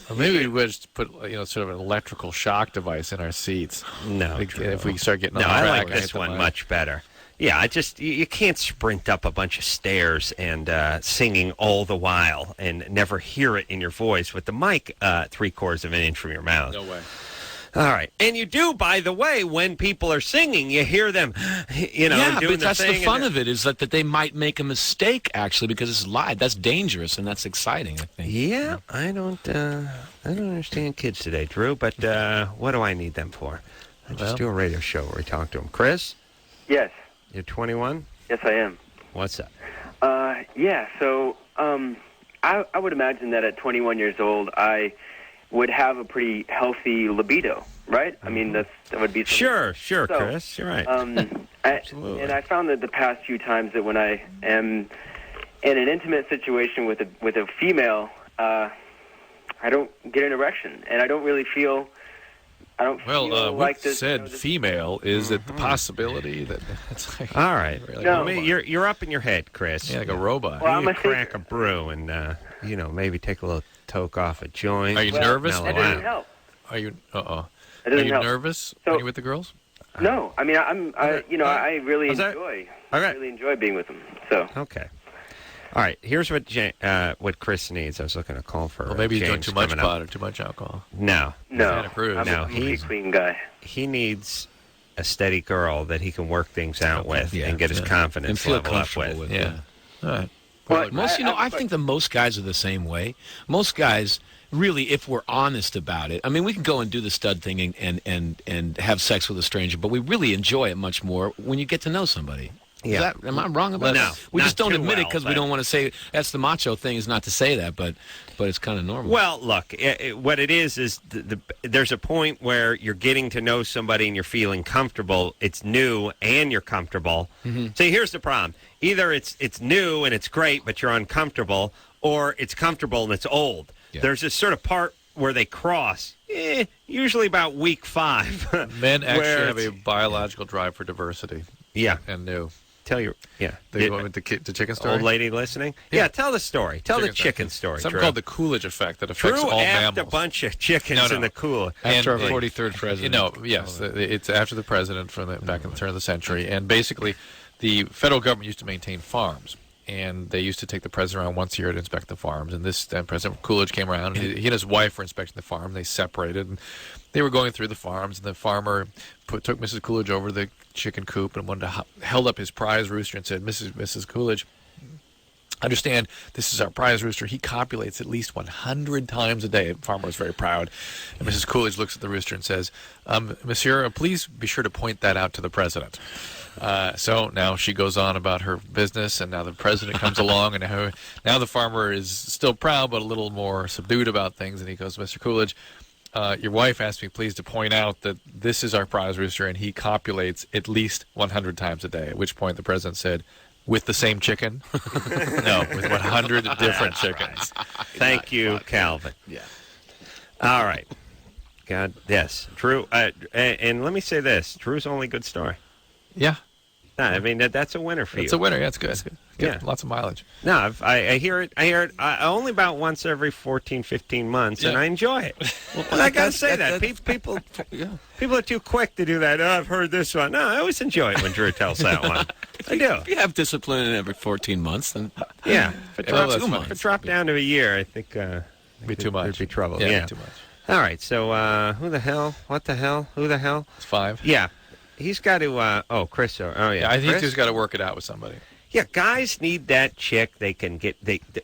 Or maybe we just put sort of an electrical shock device in our seats. No, if we start getting no, on I track, like this one much better. Yeah, you can't sprint up a bunch of stairs and singing all the while and never hear it in your voice with the mic 3/4 of an inch from your mouth. No way. All right. And you do, by the way, when people are singing, you hear them, doing but that's the the fun of it, is that they might make a mistake, actually, because it's live. That's dangerous, and that's exciting, I think. Yeah, I don't understand kids today, Drew, but what do I need them for? I just do a radio show where we talk to them. Chris? Yes. You're 21? Yes, I am. What's up? So I would imagine that at 21 years old, I would have a pretty healthy libido, right? I mean, that would be sure, so, Chris, you're right. Absolutely. And I found that the past few times that when I am in an intimate situation with a female, I don't get an erection, and I don't really feel. Like this. Said female, is it the possibility that it's like? All right. You're up in your head, Chris. Yeah, like a robot. Well, you crack a brew and maybe take a little toke off a joint. Are you nervous? That doesn't help. Are you? Are you nervous when you're with the girls? No, I mean I really enjoy being with them. So okay. All right, here's what Chris needs. I was looking to call for. Well, maybe he's doing James too much coming pot up. or too much alcohol. No. He's a clean guy. He needs a steady girl that he can work things out with and get his confidence and feel level up comfortable with. Yeah. All right. Well, I think that most guys are the same way. Most guys, really, if we're honest about it, I mean, we can go and do the stud thing and have sex with a stranger, but we really enjoy it much more when you get to know somebody. Yeah. Am I wrong about that? We just don't admit it because we don't want to say that's the macho thing, is not to say that, but it's kind of normal. Well, look, what it is there's a point where you're getting to know somebody and you're feeling comfortable. It's new and you're comfortable. Mm-hmm. So here's the problem. Either it's new and it's great, but you're uncomfortable, or it's comfortable and it's old. Yeah. There's this sort of part where they cross, usually about week 5. Men actually have a biological drive for diversity. Yeah. And new. Tell your You want the chicken story? Old lady listening? Yeah, tell the story. Tell the chicken story. Something called the Coolidge effect that affects Drew all effed mammals. a bunch of chickens in the cooler. After our 43rd president. Yes, it's after the president back in the turn of the century. And basically, the federal government used to maintain farms. And they used to take the president around once a year to inspect the farms. And this President Coolidge came around. And he and his wife were inspecting the farm. They separated. And they were going through the farms. And the farmer took Mrs. Coolidge over the chicken coop and held up his prize rooster and said, Mrs. Coolidge, understand this is our prize rooster. He copulates at least 100 times a day. The farmer was very proud. And Mrs. Coolidge looks at the rooster and says, Monsieur, please be sure to point that out to the president. So now she goes on about her business, and now the president comes along, and now the farmer is still proud but a little more subdued about things, and he goes, Mr. Coolidge, your wife asked me please to point out that this is our prize rooster, and he copulates at least 100 times a day, at which point the president said, with the same chicken? No, with 100 different chickens. Thank you, Calvin. Yeah. All right. God, yes. Drew, and let me say this. Drew's only good story. Yeah. No, I mean, that's a winner for you. It's a winner. Yeah, it's good. It's good. Yeah. Lots of mileage. No, I hear it. I hear it only about once every 14, 15 months, and I enjoy it. Well, I got to say that. People are too quick to do that. Oh, I've heard this one. No, I always enjoy it when Drew tells that one. I do. If you have discipline in every 14 months, then... Yeah. If it dropped down to a year, I think... it'd be too much. It'd be trouble. Yeah. Too much. All right, so who the hell? What the hell? Who the hell? It's 5. Yeah. He's got to, Chris. Oh, yeah. I think Chris? he's got to work it out with somebody. Yeah, guys need that chick they can get.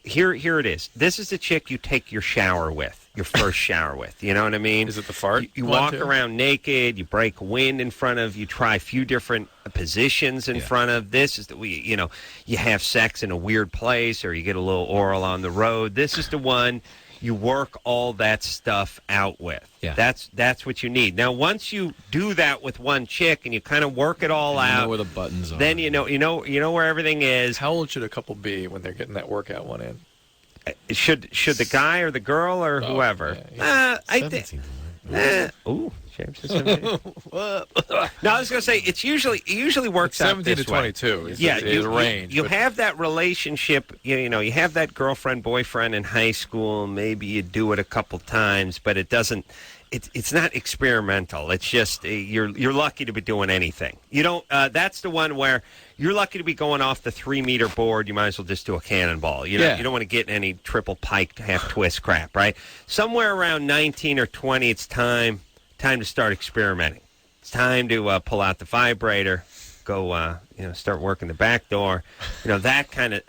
Here it is. This is the chick you take your shower with. your first shower with. You know what I mean? Is it the fart? You walk around naked. You break wind in front of. You try a few different positions in front of. This is you have sex in a weird place, or you get a little oral on the road. This is the one you work all that stuff out with. Yeah. That's what you need. Now, once you do that with one chick and you kind of work it all out, you know where the buttons are. then you know where everything is. How old should a couple be when they're getting that workout one in? Should the guy or the girl or whoever? I think. Ooh, James is 17. No, I was going to say it usually works out 17 this to way. 22 is the range. You have that relationship. You have that girlfriend boyfriend in high school. Maybe you do it a couple times, but it doesn't. It's not experimental. It's just you're lucky to be doing anything. You don't. That's the one where you're lucky to be going off the 3-meter board. You might as well just do a cannonball. You don't want to get any triple pike half twist crap, right? Somewhere around 19 or 20, it's time to start experimenting. It's time to pull out the vibrator, go start working the back door, that kind of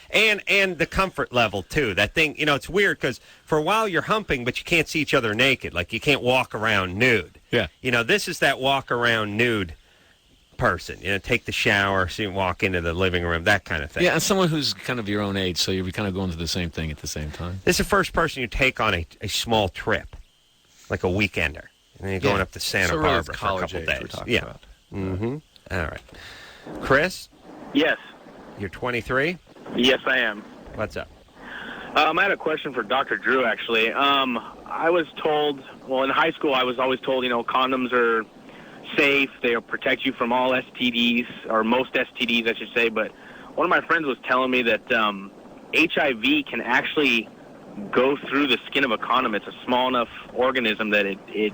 and the comfort level too. That thing, it's weird because for a while you're humping, but you can't see each other naked. Like you can't walk around nude. Yeah. This is that walk around nude person. Take the shower, so you walk into the living room, that kind of thing. Yeah, and someone who's kind of your own age, so you're kind of going through the same thing at the same time. This is the first person you take on a small trip, like a weekender, and then you're going up to Santa Barbara for a couple days. Yeah. Mm-hmm. All right. Chris? Yes. You're 23? Yes, I am. What's up? I had a question for Dr. Drew, actually. I was told, in high school, I was always told, condoms are safe. They'll protect you from all STDs, or most STDs, I should say. But one of my friends was telling me that HIV can actually go through the skin of a condom. It's a small enough organism that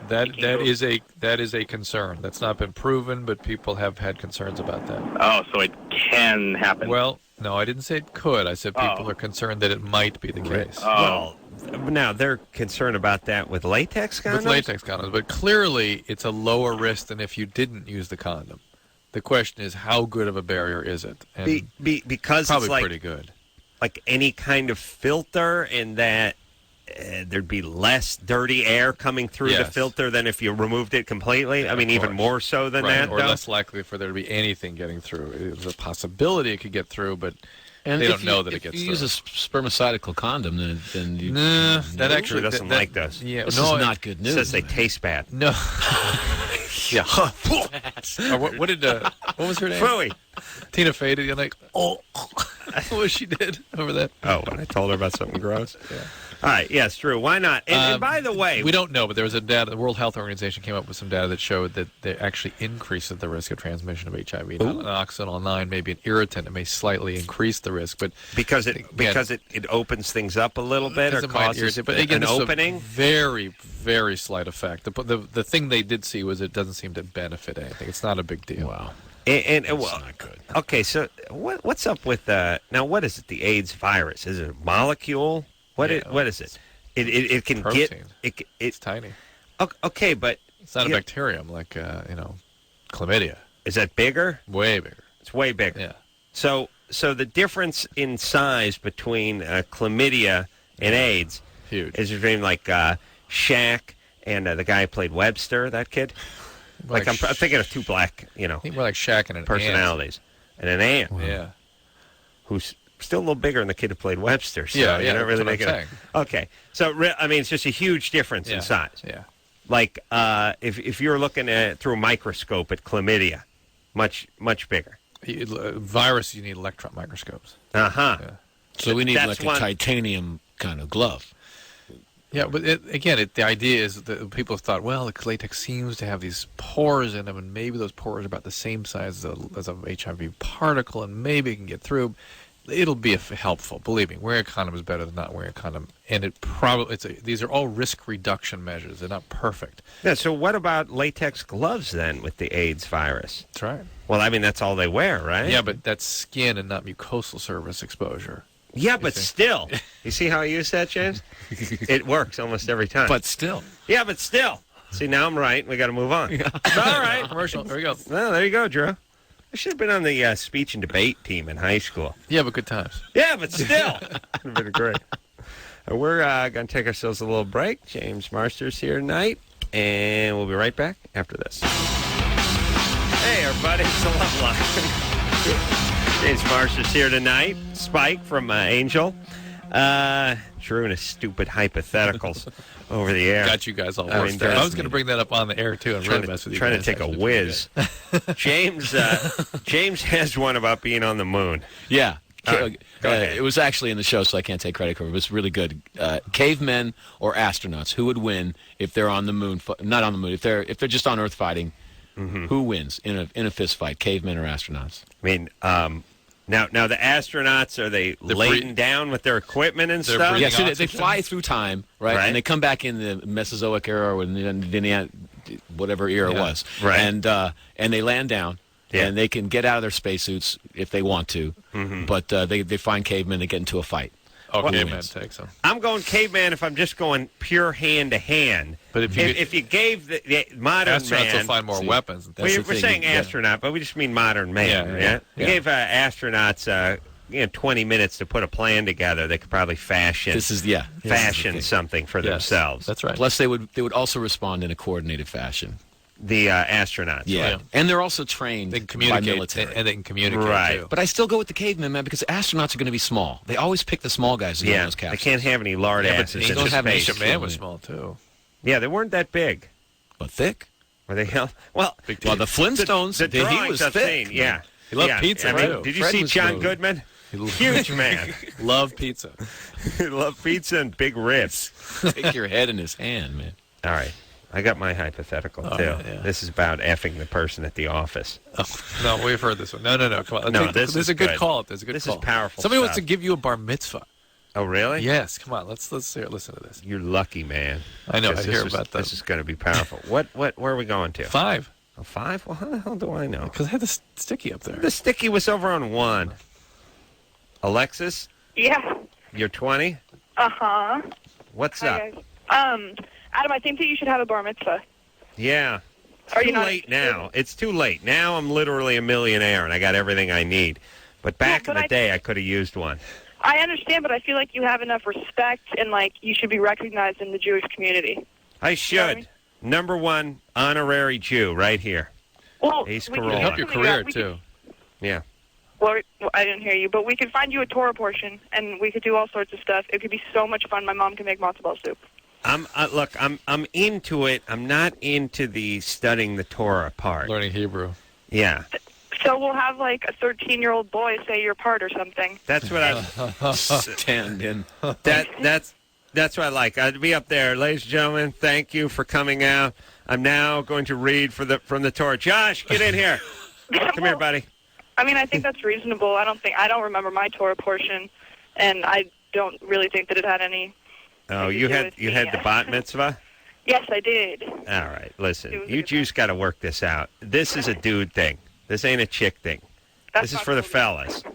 that is a concern. That's not been proven, but people have had concerns about that. Oh, so it can happen. Well, no, I didn't say it could. I said people are concerned that it might be the case. Well, now they're concerned about that with latex condoms? With latex condoms, but clearly it's a lower risk than if you didn't use the condom. The question is, how good of a barrier is it? And because probably it's like, pretty good. Like any kind of filter, in that there'd be less dirty air coming through the filter than if you removed it completely. Yeah, I mean, even more so than that, or though? less likely for there to be anything getting through. There's a possibility it could get through, but they don't know that it gets through. If you use a spermicidal condom, then you... that actually doesn't like those. Yeah, this is not good news. It says they taste bad. No. Yeah. What was her name? Phooey. Tina Fey did. Like, what was she did over that? Oh, when I told her about something gross? Yeah. All right, yes, Drew. Why not? And by the way... We don't know, but there was data. The World Health Organization came up with some data that showed that they actually increases the risk of transmission of HIV. Oxynol 9 may be an irritant. It may slightly increase the risk, but... Because it opens things up a little bit or causes an opening? A very, very slight effect. The thing they did see was it doesn't seem to benefit anything. It's not a big deal. Wow. And well, not good. Okay, so what's up with now? What is it? The AIDS virus? Is it a molecule? What is it? It can protein. It's tiny. Okay, but it's not a bacterium like chlamydia. Is that bigger? Way bigger. It's way bigger. Yeah. So the difference in size between chlamydia and AIDS is between like Shaq and the guy who played Webster, that kid. Like I'm thinking of two black, I think more like Shaq and an personalities, and an ant. Yeah. Who's still a little bigger than the kid who played Webster. So yeah, you're not really making it. Okay, so I mean, it's just a huge difference in size. Yeah. Like if you're looking at through a microscope at chlamydia, much bigger. Virus, you need electron microscopes. Yeah. So we need like a titanium kind of glove. Yeah, but the idea is that people have thought, well, the latex seems to have these pores in them, and maybe those pores are about the same size as a HIV particle, and maybe it can get through. It'll be helpful. Believe me, wearing a condom is better than not wearing a condom, and these are all risk reduction measures. They're not perfect. Yeah. So what about latex gloves then with the AIDS virus? That's right. Well, I mean that's all they wear, right? Yeah, but that's skin and not mucosal surface exposure. Yeah, but still. You see how I use that, James? It works almost every time. But still. Yeah, but still. See, now I'm right. We got to move on. Yeah. All right. Commercial. There we go. Well, there you go, Drew. I should have been on the speech and debate team in high school. Yeah, but good times. Yeah, but still. Would have been great. We're going to take ourselves a little break. James Marsters here tonight, and we'll be right back after this. Hey, everybody, it's the Loveline. James Marsters here tonight. Spike from Angel. Drew and his stupid hypotheticals over the air. Got you guys all worked out. I was going to bring that up on the air, too, and really mess with you Trying guys. to take a whiz. James has one about being on the moon. Yeah. Go ahead. It was actually in the show, so I can't take credit for it. It was really good. Cavemen or astronauts, who would win if they're on the moon? Not on the moon. If they're just on Earth fighting, who wins in a fist fight? Cavemen or astronauts? I mean, now the astronauts, are they laden down with their equipment and stuff? Yeah, so they fly through time, right? And they come back in the Mesozoic era or whatever era it was, right? And they land down. Yeah. And they can get out of their spacesuits if they want to, but they find cavemen, they get into a fight. Oh, caveman takes them. I'm going caveman if I'm just going pure hand-to-hand. But if you gave the modern astronauts man... will find more weapons. We're saying astronaut, but we just mean modern man. Yeah. You gave astronauts 20 minutes to put a plan together. They could probably fashion something for themselves. That's right. Plus, they would also respond in a coordinated fashion. The astronauts. Yeah. And they're also trained by military. And they can communicate, too. But I still go with the cavemen, man, because astronauts are going to be small. They always pick the small guys in those capsules. They can't have any lard asses in space. Ancient Man was small, too. Yeah, they weren't that big. But thick. Were they? Well, the Flintstones, he was thick. Seen, yeah. He loved pizza, too. Did you see John Goodman? Huge man. Love pizza. Love pizza and big ribs. Take your head in his hand, man. All right. I got my hypothetical, too. Yeah. This is about effing the person at the office. Oh, no, we've heard this one. No. Come on. This is a good call. This is powerful Somebody stuff. wants to give you a bar mitzvah. Oh, really? Yes. Come on. Let's listen to this. You're lucky, man. I know. I hear about that. This is going to be powerful. Where are we going to? 5. Oh, 5? Well, how the hell do I know? Because I had the sticky up there. The sticky was over on 1. Alexis? Yeah. You're 20? Uh-huh. What's up? Guys. Adam, I think that you should have a bar mitzvah. Yeah. It's too late now. It's too late. Now I'm literally a millionaire and I got everything I need. But back in the day, I could have used one. I understand, but I feel like you have enough respect and, you should be recognized in the Jewish community. I should. You know what I mean? Number 1 honorary Jew right here. Well, Ace we Carolla. Can help your career, too. Yeah. Well, I didn't hear you, but we could find you a Torah portion, and we could do all sorts of stuff. It could be so much fun. My mom can make matzo ball soup. I'm into it. I'm not into the studying the Torah part. Learning Hebrew. Yeah. So we'll have a 13-year-old boy say your part or something. That's what I stand in. That's what I like. I'd be up there, ladies and gentlemen. Thank you for coming out. I'm now going to read from the Torah. Josh, get in here. Come here, buddy. I mean, I think that's reasonable. I don't remember my Torah portion, and I don't really think that it had any. Oh, you had the bat mitzvah? Yes, I did. All right, listen, you Jews got to work this out. This is a dude thing. This ain't a chick thing. This is for the fellas. You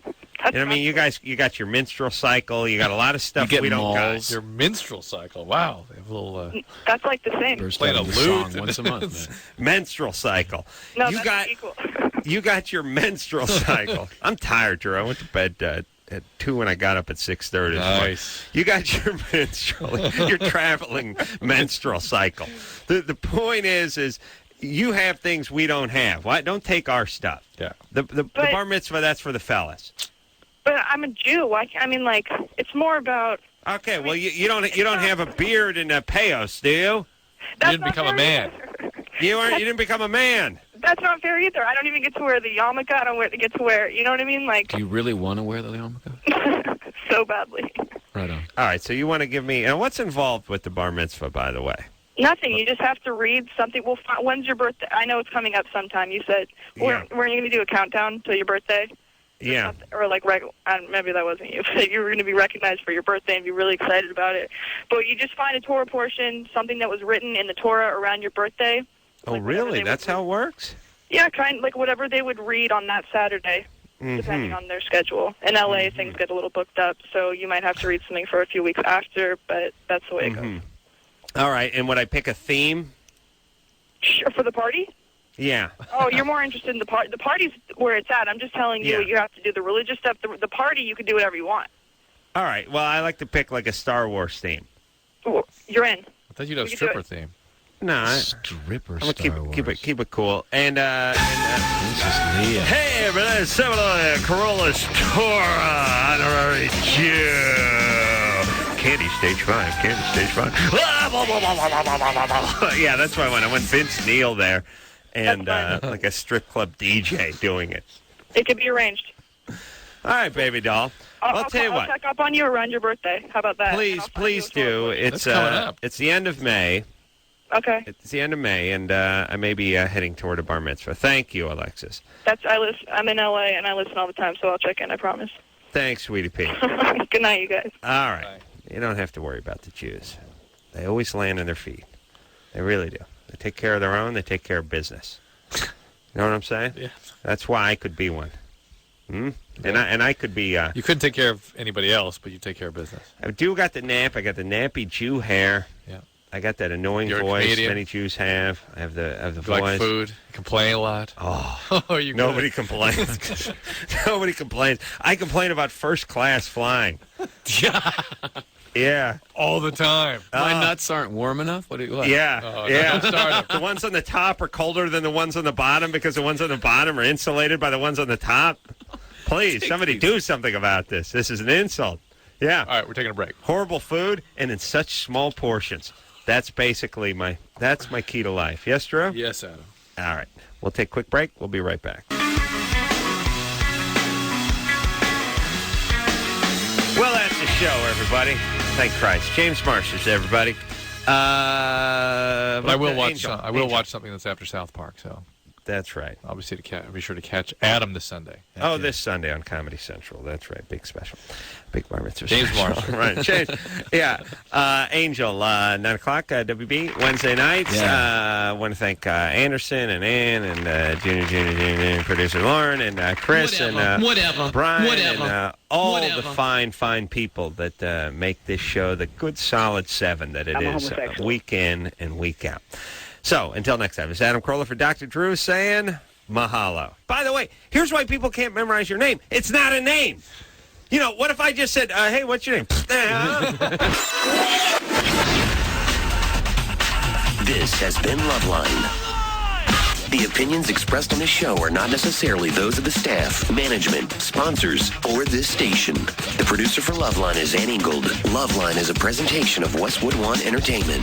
know what I mean? You guys, you got your menstrual cycle. You got a lot of stuff we don't got. Your menstrual cycle. Wow, they have a little. That's like the same. Playing a lute once a month. Menstrual cycle. No, that's equal. You got your menstrual cycle. I'm tired, Drew. I went to bed at 2 and I got up at 6:30. Nice. You got your your traveling menstrual cycle. The point is you have things we don't have. Why don't take our stuff? Yeah. The bar mitzvah, that's for the fellas. But I'm a Jew. It's more about. Okay, well you don't have a beard and a payos, do you? You didn't become a man. You didn't become a man. That's not fair either. I don't even get to wear the yarmulke. I don't get to wear. You know what I mean? Do you really want to wear the yarmulke? So badly. Right on. All right, so you want to give me... And what's involved with the bar mitzvah, by the way? Nothing. You just have to read something. Well, when's your birthday? I know it's coming up sometime. You said, weren't you going to do a countdown to your birthday? Yeah. Or maybe that wasn't you. But you were going to be recognized for your birthday and be really excited about it. But you just find a Torah portion, something that was written in the Torah around your birthday. Oh, really? That's how it works? Yeah, whatever they would read on that Saturday, depending on their schedule. In L.A., things get a little booked up, so you might have to read something for a few weeks after, but that's the way it goes. All right, and would I pick a theme? Sure, for the party? Yeah. Oh, you're more interested in the party. The party's where it's at. I'm just telling you what you have to do. The religious stuff, the party, you can do whatever you want. All right. Well, I like to pick like a Star Wars theme. Ooh, you're in. I thought you'd have stripper theme. No, stripper. I'm gonna keep it cool. And Princess Leia. hey, everybody, it's Carolla store honorary Jew. Candy stage 5. Candy stage 5. Yeah, that's why I went Vince Neil there, and like a strip club DJ doing it. It could be arranged. All right, baby doll. I'll tell you what. I'll check up on you around your birthday. How about that? Please do. It's the end of May. Okay. It's the end of May, and I may be heading toward a bar mitzvah. Thank you, Alexis. I'm in LA, and I listen all the time, so I'll check in. I promise. Thanks, sweetie pea. Good night, you guys. All right. You don't have to worry about the Jews. They always land on their feet. They really do. They take care of their own. They take care of business. You know what I'm saying? Yeah. That's why I could be one. Hmm? And I could be... you couldn't take care of anybody else, but you take care of business. I got the nap. I got the nappy Jew hair. Yeah. I got that annoying voice many Jews have. I have the you voice. Like food. You complain a lot. Oh, nobody complains. Nobody complains. I complain about first class flying. Yeah. All the time. My nuts aren't warm enough? What? Yeah. Oh, yeah. No, the ones on the top are colder than the ones on the bottom because the ones on the bottom are insulated by the ones on the top. Please, somebody do something about this. This is an insult. Yeah. All right, we're taking a break. Horrible food and in such small portions. That's basically my key to life. Yes, Drew? Yes, Adam. All right. We'll take a quick break. We'll be right back. Well, that's the show, everybody. Thank Christ. James Marsters, everybody. But I will watch. Angel. I will watch something that's after South Park. So that's right. I'll be sure to catch Adam this Sunday. Oh, this Sunday on Comedy Central. That's right. Big special. Big bar mitzvah. James Marsters. Right. James. Yeah. Angel, 9 o'clock, WB, Wednesday nights. Yeah. I want to thank Anderson and Ann and Junior, producer Lauren, and Chris and Brian and all the fine people that make this show the good solid 7 that it is week in and week out. So, until next time, it's Adam Carolla for Dr. Drew saying mahalo. By the way, here's why people can't memorize your name. It's not a name. You know, what if I just said, hey, what's your name? This has been Loveline. The opinions expressed on this show are not necessarily those of the staff, management, sponsors, or this station. The producer for Loveline is Ann Ingold. Loveline is a presentation of Westwood One Entertainment.